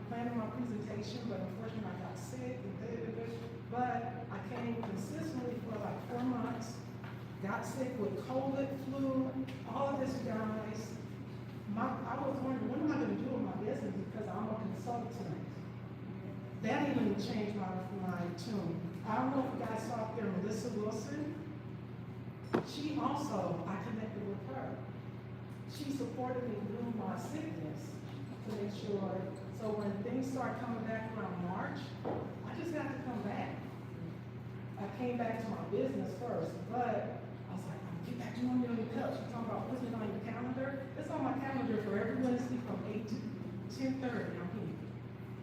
planning my presentation, but unfortunately I got sick but I came consistently for like 4 months, got sick with COVID, flu, all of this, guys. I was wondering, what am I going to do with my business because I'm a consultant. That even changed my tune. I don't know if you guys saw up there Melissa Wilson. She also, I connected with her. She supported me through my sickness to make sure. So when things start coming back around March, I just have to come back. I came back to my business first, but I was like, I'm get back to 1 million cups. You're talking about putting it on your calendar? It's on my calendar for every Wednesday from 8 to 10:30. I'm here.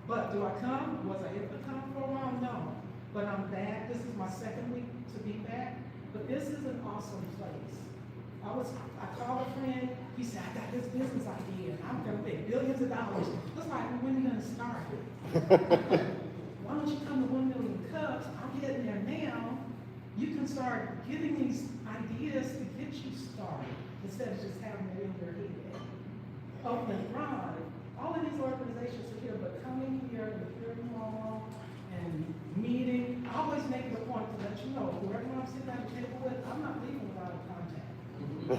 But do I come? Was I able to come for a while? No. But I'm back. This is my second week to be back. But this is an awesome place. I called a friend. He said, I got this business idea. I'm going to pay billions of dollars. Looks like, when are you going to start it? Why don't you come to 1 million cups? I'm getting there now. You can start getting these ideas to get you started instead of just having it in your head. Oakland Drive. All of these organizations are here, but coming here in the Fury Mall and meeting, I always make it a point to let you know, whoever I'm sitting at the table with, I'm not leaving without a contact. You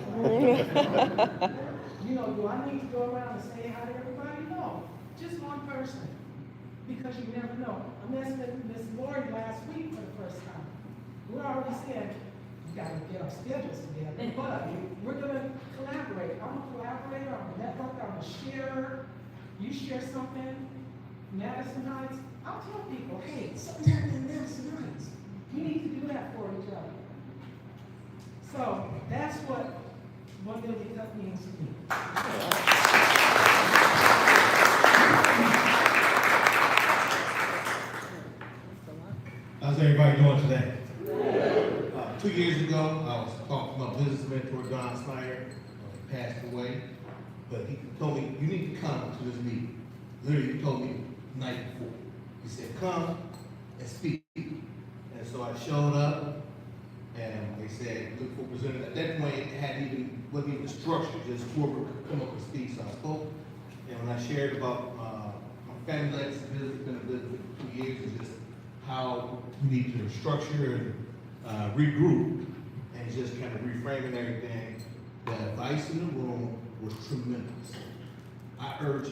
know, do I need to go around and say hi to everybody? No, just one person, because you never know. I met Miss Lori last week for the first time. We already said, we gotta get our schedules together, but we're gonna collaborate. I'm a collaborator, I'm a networker, I'm a sharer. You share something, Madison Heights, I'll tell people, hey, something happened in Madison Heights. We need to do that for each other. So that's what 1 Million Cup means to me. How's everybody doing today? 2 years ago, I was talking to my business mentor, Don Snyder, who passed away, but he told me, you need to come to this meeting. Literally, he told me the night before. He said, come and speak. And so I showed up, and they said, look for presenter. At that point, it wasn't even structured, just whoever could come up and speak. So I spoke, and when I shared about my family legacy business, been a business for 2 years, and just how we need to structure and regroup, and just kind of reframing everything, the advice in the room was tremendous. I urge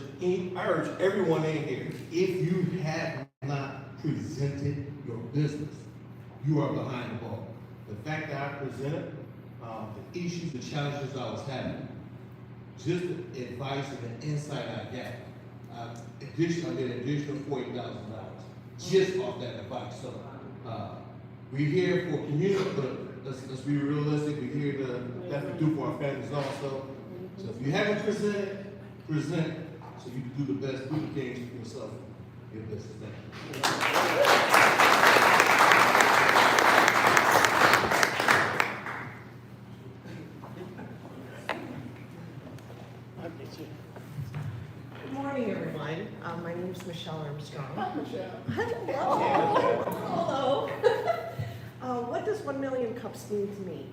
everyone in here, if you have not presented your business, you are behind the ball. The fact that I presented the issues, the challenges I was having, just the advice and the insight I got, I did an additional $40,000 just off that advice. So we're here for community, but let's be realistic. We're here to definitely do for our families also. So if you haven't presented, present so you can do the best, do the things for yourself, your business. Thank you. Good morning, everyone. My name is Michelle Armstrong. Hi, Michelle. Hello. Hello. What does 1 Million Cups mean to me?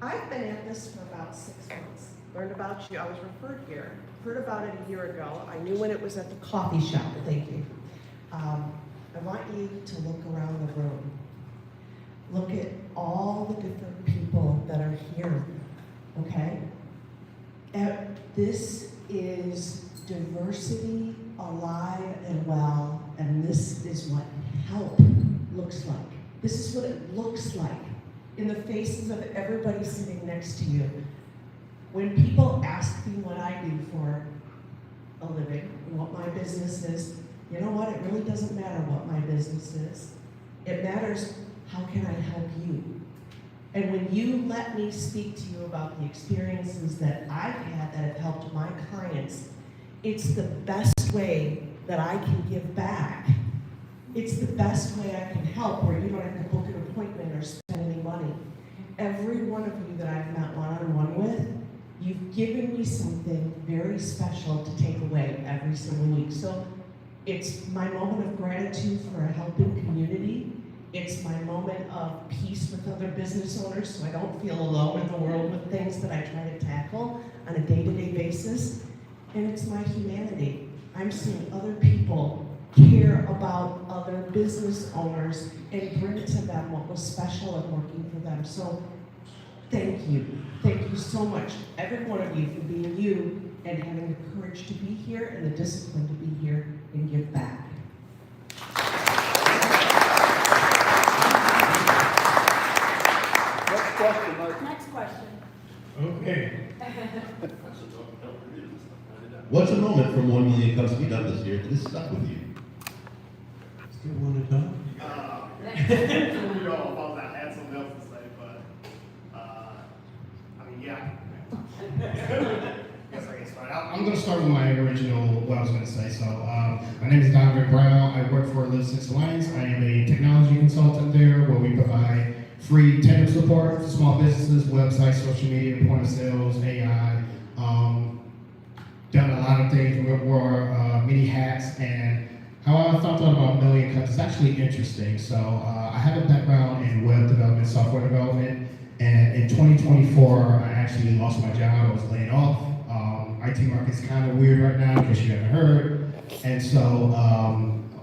I've been at this for about 6 months. Learned about you. I was referred here. Heard about it a year ago. I knew when it was at the coffee shop. Thank you. I want you to look around the room. Look at all the different people that are here. Okay? This is diversity alive and well, and this is what help looks like. This is what it looks like in the faces of everybody sitting next to you. When people ask me what I do for a living, and what my business is, you know what? It really doesn't matter what my business is. It matters, how can I help you? And when you let me speak to you about the experiences that I've had that have helped my clients, it's the best way that I can give back. It's the best way I can help, where you don't have to book an appointment or spend any money. Every one of you that I've met one-on-one with, you've given me something very special to take away every single week. So it's my moment of gratitude for a helping community. It's my moment of peace with other business owners, so I don't feel alone in the world with things that I try to tackle on a day-to-day basis. And it's my humanity. I'm seeing other people care about other business owners and bring to them what was special and working for them. So thank you. Thank you so much, every one of you, for being you and having the courage to be here and the discipline to be here and give back. Next question, Mark. Next question. Okay. What's a moment from 1 Million Cups we've done this year that has stuck with you? Still want to talk? You know, I had something else to say, but I mean, yeah. Guess I can start. I'm going to start with my original, what I was going to say. So, my name is Donovan Brown. I work for Live 6 Alliance. I am a technology consultant there, where we provide free technical support for small businesses, websites, social media, point of sales, AI. Done a lot of things. We wore many hats, and how I thought about Million Cups is actually interesting. So I have a background in web development, software development, and in 2024, I actually lost my job. I was laid off. IT market's kind of weird right now, in case you haven't heard. And so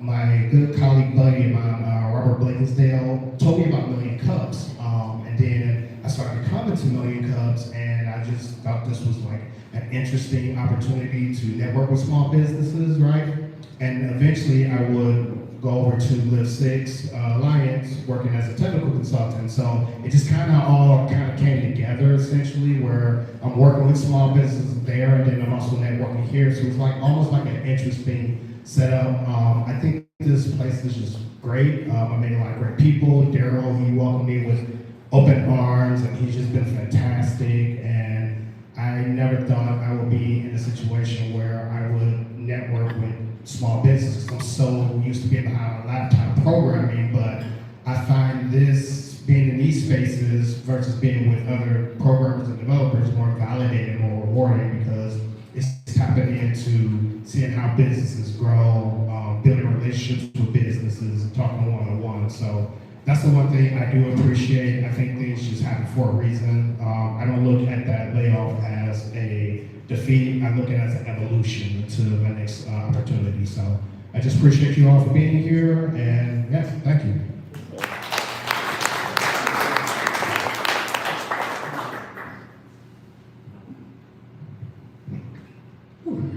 my good colleague, buddy of mine, Robert Blankensdale, told me about Million Cups. And then I started coming to Million Cups, and I just thought this was like an interesting opportunity to network with small businesses, right? And eventually I would go over to Live 6 Alliance, working as a technical consultant. So it just all came together essentially, where I'm working with small businesses there, and then I'm also networking here. So it's like almost like an interesting setup. I think this place is just great. I met a lot of great people. Daryl, he welcomed me with open arms, and he's just been fantastic. And I never thought I would be in a situation where I would network with small businesses. I'm so used to being behind a laptop programming, but I find this, being in these spaces versus being with other programmers and developers, more validating, more rewarding, because it's tapping into seeing how businesses grow, building relationships with businesses, talking one-on-one. So that's the one thing I do appreciate. I think things just happen for a reason. I don't look at that layoff as a defeat. I look at it as an evolution to my next opportunity. So I just appreciate you all for being here, and yes, thank you.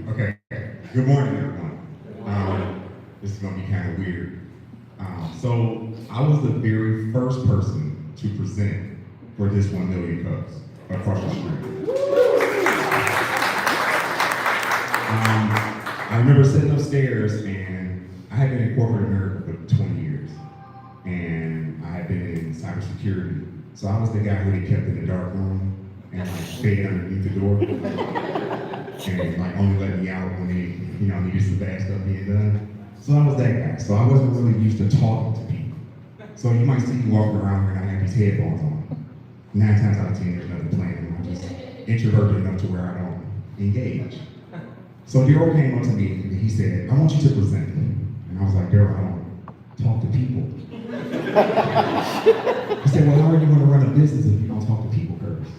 Okay, good morning, everyone. This is gonna be kind of weird. So I was the very first person to present for this 1 million cups across the street. I remember sitting upstairs, and I had been in corporate America for 20 years, and I had been in cybersecurity. So I was the guy who they kept in the dark room and like stayed underneath the door, and like only let me out when they, needed some bad stuff being done. So I was that guy. So I wasn't really used to talking to people. So you might see me walking around here and I have these headphones on. 9 times out of 10, there's nothing playing, and I'm just introverted enough to where I don't engage. So Daryl came up to me and he said, "I want you to present." And I was like, "Daryl, I don't talk to people." He said, "Well, how are you going to run a business if you don't talk to people first?"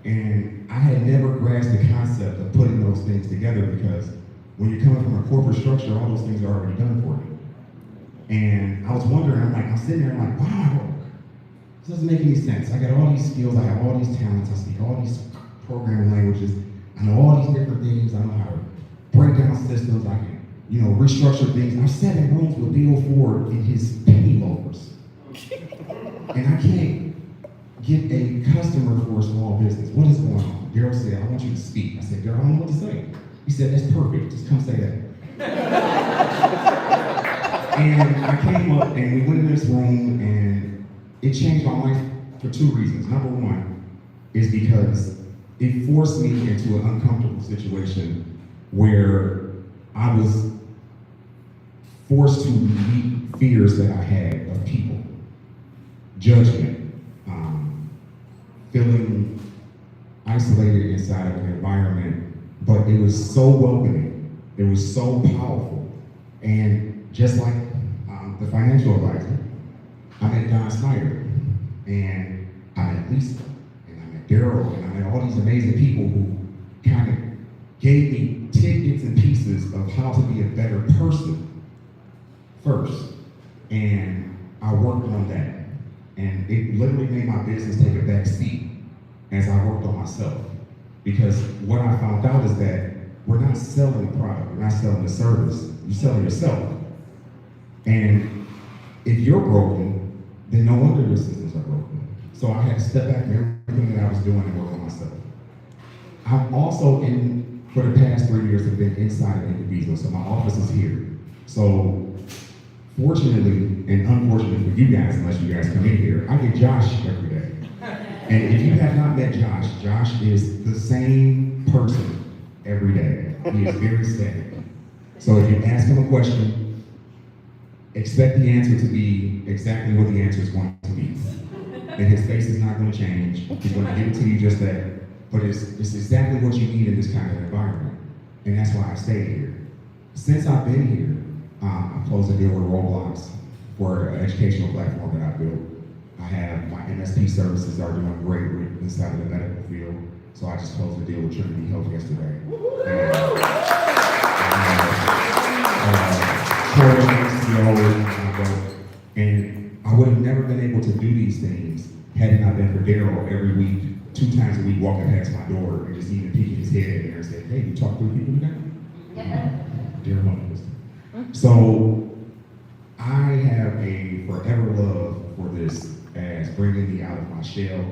And I had never grasped the concept of putting those things together, because when you're coming from a corporate structure, all those things are already done for you. And I was wondering, I'm sitting there, I'm like, why do I work? This doesn't make any sense. I got all these skills, I have all these talents, I speak all these programming languages, I know all these different things, I know how to break down systems, I can, restructure things. I've sat in rooms with Bill Ford in his penny loafers. And I can't get a customer for a small business. What is going on? Daryl said, "I want you to speak." I said, "Daryl, I don't know what to say." He said, "That's perfect, just come say that." And I came up and we went in this room, and it changed my life for 2 reasons. Number one is because it forced me into an uncomfortable situation where I was forced to meet fears that I had of people, judgment, feeling isolated inside of an environment, but it was so welcoming, it was so powerful. And just like the financial advisor, I met Don Snyder, and I met Lisa, and I met Daryl, and I met all these amazing people who kind of gave me tidbits and pieces of how to be a better person first. And I worked on that. And it literally made my business take a back seat as I worked on myself. Because what I found out is that we're not selling a product, we're not selling a service, you're selling yourself. And if you're broken, then no wonder your systems are broken. So I had to step back from everything that I was doing and work on myself. I'm also for the past 3 years, have been inside of Incubizo, so my office is here. So fortunately and unfortunately for you guys, unless you guys come in here, I get Josh every day. And if you have not met Josh, Josh is the same person every day. He is very static. So if you ask him a question, expect the answer to be exactly what the answer is going to be. And his face is not going to change. He's going to give it to you just that. But it's exactly what you need in this kind of environment. And that's why I stayed here. Since I've been here, I closed a deal with Roblox for an educational platform that I built. I have my MSP services are doing great inside of the medical field. So I just closed a deal with Trinity Health yesterday. And I would have never been able to do these things had it not been for Daryl every week, 2 times a week walking past my door and just even peeking his head in there and saying, hey, you talk to the people today? Daryl knows. So I have a forever love for this as bringing me out of my shell.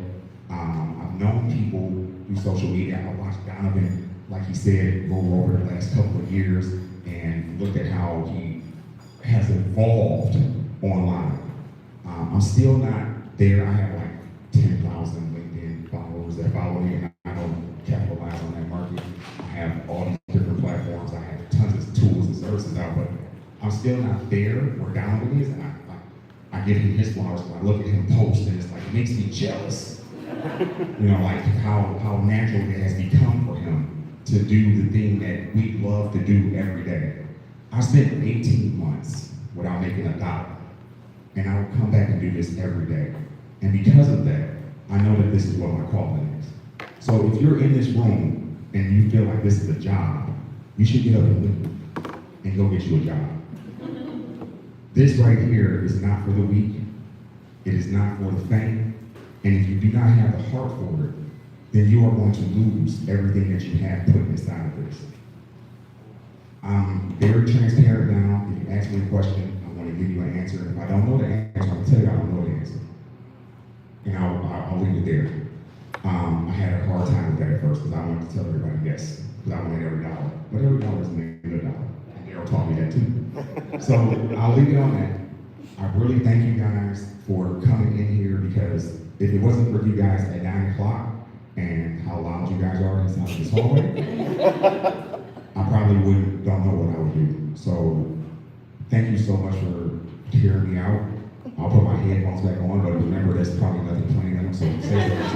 I've known people through social media. I watched Donovan, like he said, go over the last couple of years and looked at how he has evolved online. I'm still not there. I have like 10,000 LinkedIn followers that follow me, and I don't capitalize on that market. I have all these different platforms. I have tons of tools and services out, but I'm still not there where Donovan is. And I give him his flowers when I look at him post, and it's like, it makes me jealous. You know, like how natural it has become for him to do the thing that we love to do every day. I spent 18 months without making $1, and I would come back and do this every day. And because of that, I know that this is what my calling is. So if you're in this room and you feel like this is a job, you should get up and leave and go get you a job. This right here is not for the weak. It is not for the faint. And if you do not have the heart for it, then you are going to lose everything that you have put inside of this. I'm very transparent now. If you ask me a question, I want to give you an answer. If I don't know the answer, I'm going to tell you I don't know the answer. And I'll leave it there. I had a hard time with that at first because I wanted to tell everybody yes, because I wanted every dollar. But every dollar doesn't make a dollar. And Daryl taught me that too. So I'll leave it on that. I really thank you guys for coming in here, because if it wasn't for you guys at 9 o'clock and how loud you guys are inside of this hallway, I probably don't know what I would do. So thank you so much for hearing me out. I'll put my headphones back on, but remember, there's probably nothing playing them, so say what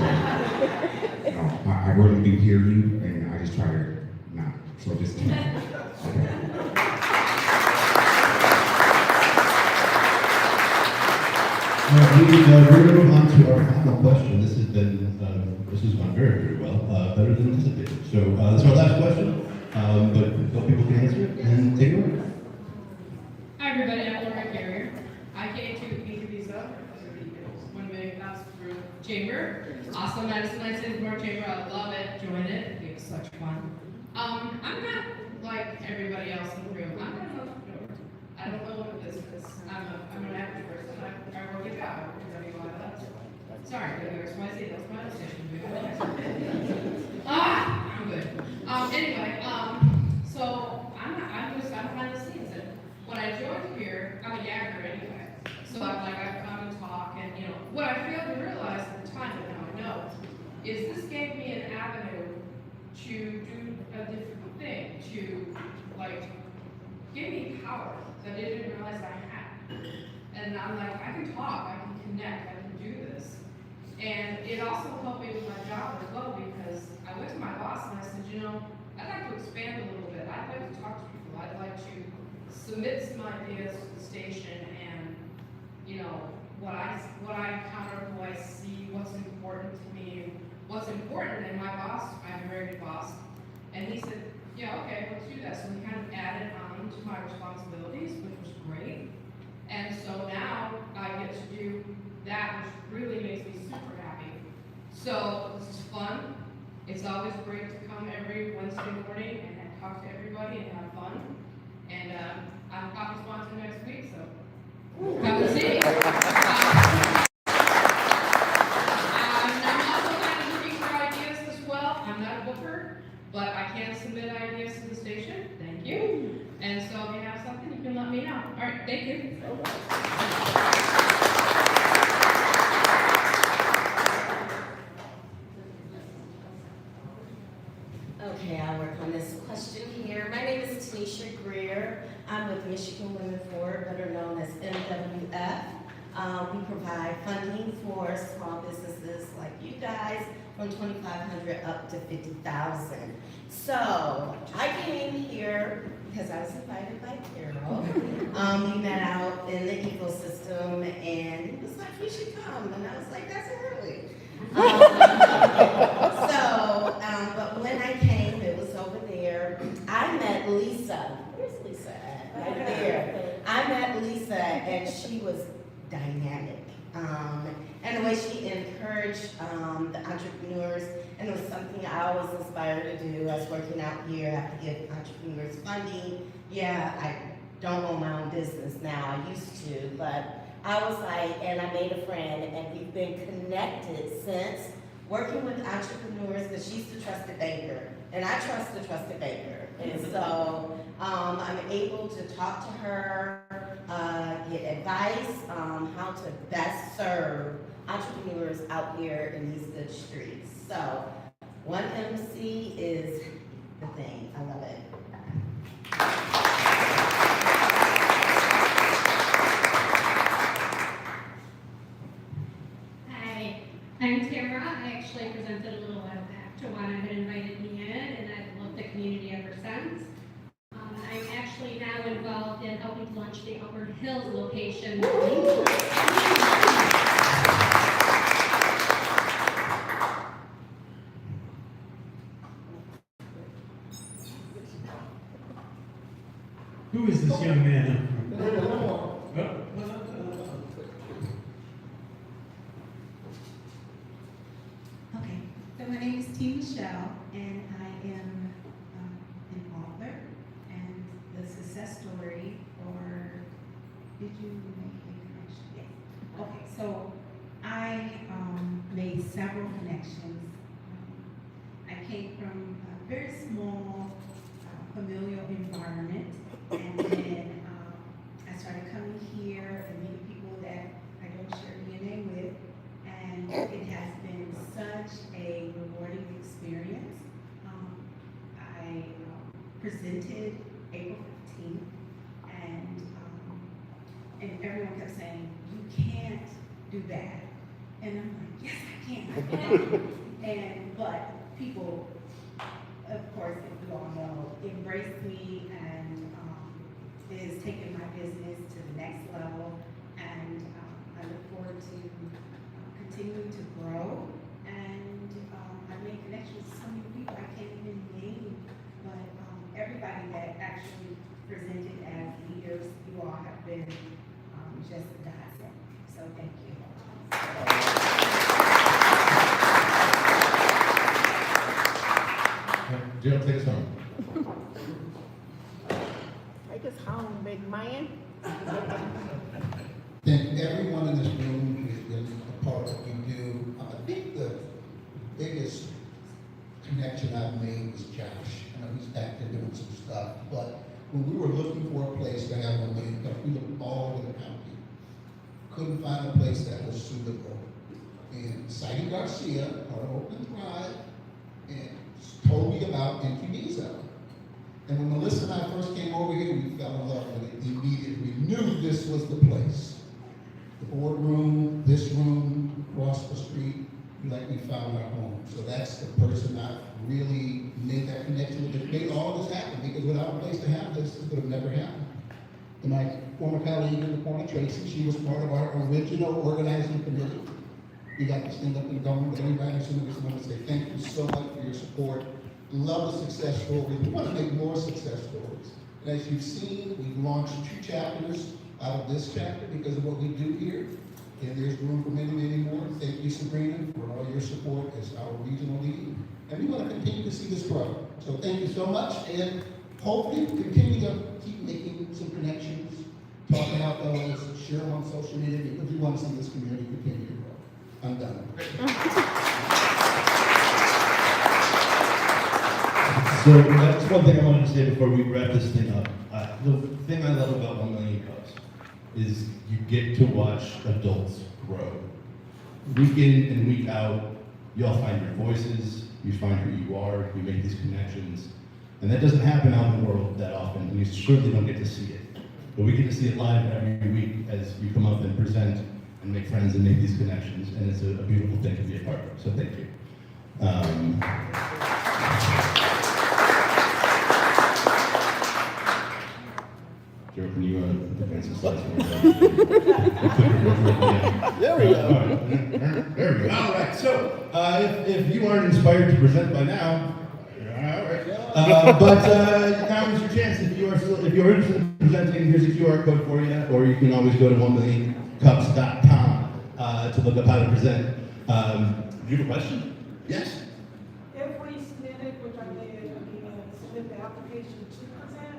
you know, I really do hear you, and I just try to not. So just keep it. Okay. We move on to our final question. This has gone very, very well, better than anticipated. So this is our last question, but hope people can answer it and take it away. Hi everybody, I'm Laura Carrier. I came to Incubizo, $1 million through Chamber. Awesome Madison Bar Chamber, I love it, join it, it was such fun. I'm not like everybody else in the room. I'm not an entrepreneur. I don't know what business. I'm an average person. I work a job. Sorry, WXYZ, that's my decision. I'm good. Anyway, so I'm behind the scenes, and when I joined here, I'm a Yagger anyway. So I've come and talk, and what I failed to realize at the time, but now I know, is this gave me an avenue to do a different thing, to give me power that I didn't realize I had. And I'm like, I can talk, I can connect, I can do this. And it also helped me with my job as well, because I went to my boss and I said, I'd like to expand a little bit. I'd like to talk to people. I'd like to submit some ideas to the station, and what I encounter, who I see, what's important to me, what's important. And my boss, I have a very good boss, and he said, yeah, okay, let's do that. So he kind of added on to my responsibilities, which was great. And so now I get to do that, which really makes me super happy. So this is fun. It's always great to come every Wednesday morning and talk to everybody and have fun. And I'm coffee sponsor next week, so come and see. I'm also kind of looking for ideas as well. I'm not a booker, but I can submit ideas to the station. Thank you. And so if you have something, you can let me know. All right, thank you. Okay, I'll work on this question here. My name is Tanisha Greer. I'm with Michigan Women Forward, better known as MWF. We provide funding for small businesses like you guys from $2,500 up to $50,000. So I came here because I was invited by Carol. We met out in the ecosystem, and he was like, you should come. And I was like, that's early. But when I came, it was over there. I met Lisa. Where's Lisa at? Right there. I met Lisa, and she was dynamic. and the way she encouraged the entrepreneurs, and it was something I was inspired to do. I was working out here, I have to give entrepreneurs funding. Yeah, I don't own my own business now, I used to, but I was like, and I made a friend, and we've been connected since, working with entrepreneurs, because she's the trusted banker, and I trust the trusted banker. And so I'm able to talk to her, get advice, how to best serve entrepreneurs out here in these good streets. So 1MC is the thing, I love it. Hi, I'm Tara. I actually presented a little while back to Juana had invited me in, and I've loved the community ever since. I'm actually now involved in helping to launch the Upward Hills location. Who is this young man? Okay, so my name is T. Michelle, and I am an author, and the success story, or did you make a connection? Yes. Okay, so I made several connections. I came from a very small familial environment, and then I started coming here and meeting people that I don't share DNA with, and it has been such a rewarding experience. I presented April 15th, and everyone kept saying, "You can't do that," and I'm like, "Yes, I can." But people, of course, if you all know, embraced me, and it has taken my business to the next level, and I look forward to continuing to grow, and I've made connections with so many people I can't even name, but everybody that actually presented as leaders, you all have been just a godsend, so thank you. Jill, take us home. Take us home, big man. Thank everyone in this room who's been a part of what you do. I think the biggest connection I've made was Josh. I know he's back there doing some stuff, but when we were looking for a place to have a meeting, we looked all over the county, couldn't find a place that was suitable. And Sadie Garcia, our Open Thrive, and told me about Incubizo. And when Melissa and I first came over here, we fell in love with it immediately. We knew this was the place. The boardroom, this room, across the street, like we found our home. So that's the person that really made that connection with it. Made all this happen, because without a place to have this, it would have never happened. And my former colleague in the corner, Tracy, she was part of our original organizing committee. We got to stand up and go with everybody. So we just want to say thank you so much for your support. Love the success stories. We want to make more success stories. And as you've seen, we've launched 2 chapters out of this chapter because of what we do here. And there's room for many, many more. Thank you, Sabrina, for all your support as our regional lead. And we want to continue to see this grow. So thank you so much. And hopefully continue to keep making some connections, talk about those, share them on social media, because we want to see this community continue to grow. I'm done. So that's one thing I wanted to say before we wrap this thing up. The thing I love about 1 Million Cups is you get to watch adults grow. Week in and week out, y'all find your voices, you find who you are, you make these connections. And that doesn't happen out in the world that often, and you certainly don't get to see it. But we get to see it live every week as you come up and present and make friends and make these connections, and it's a beautiful thing to be a part of, so thank you. Joe, can you advance the slides for me? There we go. There we go. All right, so if you aren't inspired to present by now, but now is your chance. If you're interested in presenting, here's a QR code for you, or you can always go to 1millioncups.com to look up how to present. Do you have a question? Yes. If we submitted, which I did, submit the application to present,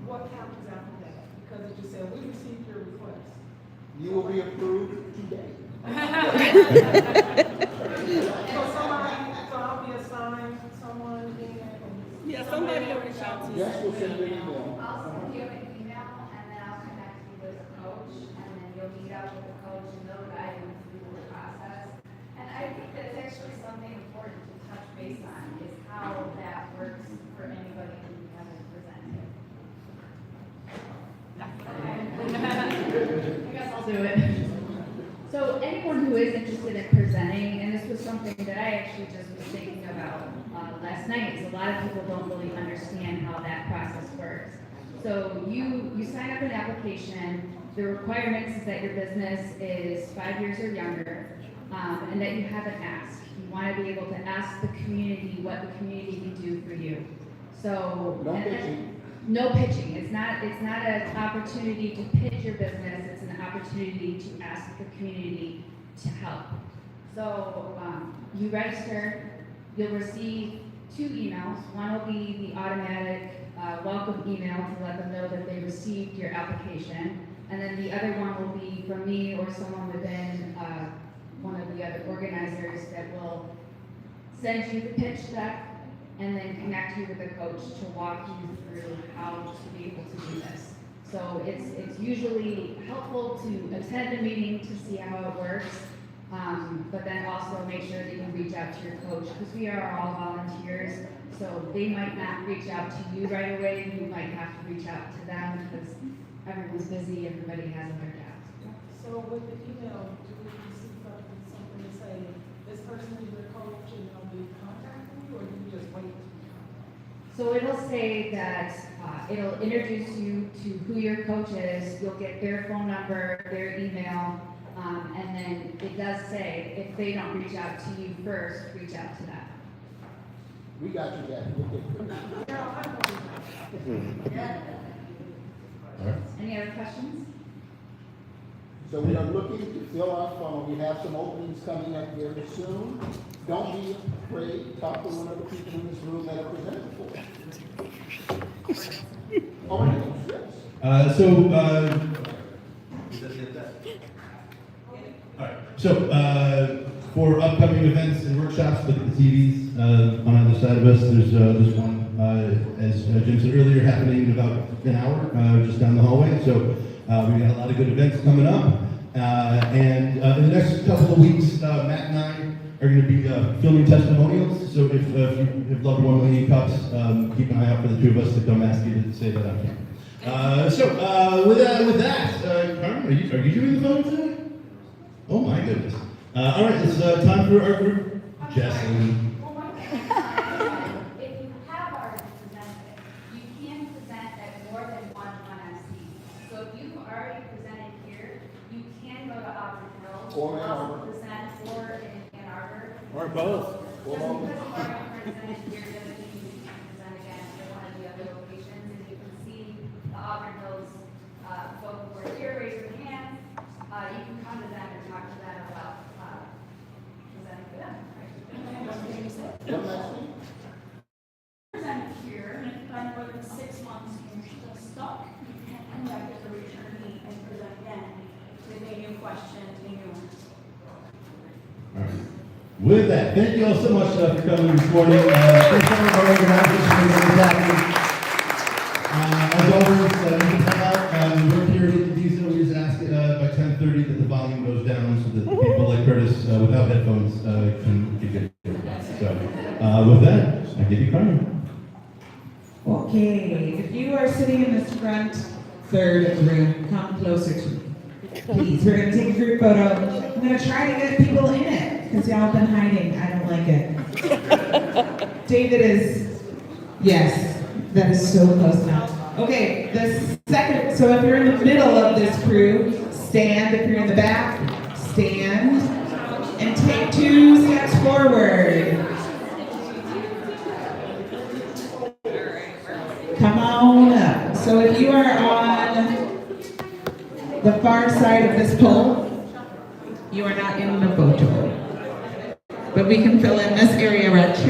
what happens after that? Because it just said, we received your request. You will be approved today. So I'll be assigned someone in. Yeah, somebody will reach out to you. Yes, we'll send you an email. I'll send you an email and then I'll connect you with a coach and then you'll meet up with the coach and they'll guide you through the process. And I think that's actually something important to touch base on is how that works for anybody who hasn't presented. I guess I'll do it. So anyone who is interested in presenting, and this was something that I actually just was thinking about last night, is a lot of people don't really understand how that process works. So you sign up an application, the requirements is that your business is 5 years or younger, and that you have an ask. You want to be able to ask the community what the community can do for you. So No pitching. no pitching. It's not an opportunity to pitch your business. It's an opportunity to ask the community to help. So you register. You'll receive 2 emails. One will be the automatic welcome email to let them know that they received your application, and then the other one will be from me or someone within one of the other organizers that will send you the pitch deck and then connect you with a coach to walk you through how to be able to do this. So it's usually helpful to attend a meeting to see how it works, but then also make sure that you reach out to your coach, because we are all volunteers, so they might not reach out to you right away. You might have to reach out to them because everyone's busy, everybody has other jobs. So with the email, do we receive something to say, this person is your coach and they'll be contacting you, or do you just wait? So it'll say that, it'll introduce you to who your coach is, you'll get their phone number, their email, and then it does say, if they don't reach out to you first, reach out to them. We got you, Jackie. Any other questions? So we are looking to fill our funnel. We have some openings coming up very soon. Don't be afraid. Talk to one of the people in this room that are presented for. Oh, yes. For upcoming events and workshops, look at the TVs on either side of us. There's one, as Jim said earlier, happening in about an hour, just down the hallway. So we've got a lot of good events coming up. And in the next couple of weeks, Matt and I are going to be filming testimonials. So if you have loved 1 million cups, keep an eye out for the 2 of us to come ask you to say that on camera. With that, Carmen, are you doing the photo today? Oh my goodness. All right, it's time for our group. Jesse. If you have already presented, you can present at more than one MC. So if you've already presented here, you can go to Auburn Hills. Or Ann Arbor. Also present or in Ann Arbor. Or both. Just because you've already presented here doesn't mean you can't present again at one of the other locations. And you can see the Auburn Hills folks who are here, raise your hands. You can come to them and talk to them about presenting for them. Present here, and if you've done more than 6 months and you're still stuck, you can come back as a returnee and present again with a new question, a new All right. With that, thank you all so much for coming this morning. Thanks to our organizers for making this happen. As always, you can come out. We work here at Incubizo. We just ask by 10:30 that the volume goes down so that people like Curtis without headphones can get it. So with that, I give you Carmen. Okay, if you are sitting in this front third of the room, come closer to me. Please, we're gonna take a group photo. I'm gonna try to get people in it, because y'all been hiding. I don't like it. David is, yes, that is so close now. Okay, the second, so if you're in the middle of this crew, stand. If you're in the back, stand. And take 2 steps forward. Come on up. So if you are on the far side of this pole, You are not in the photo. But we can fill in this area right here.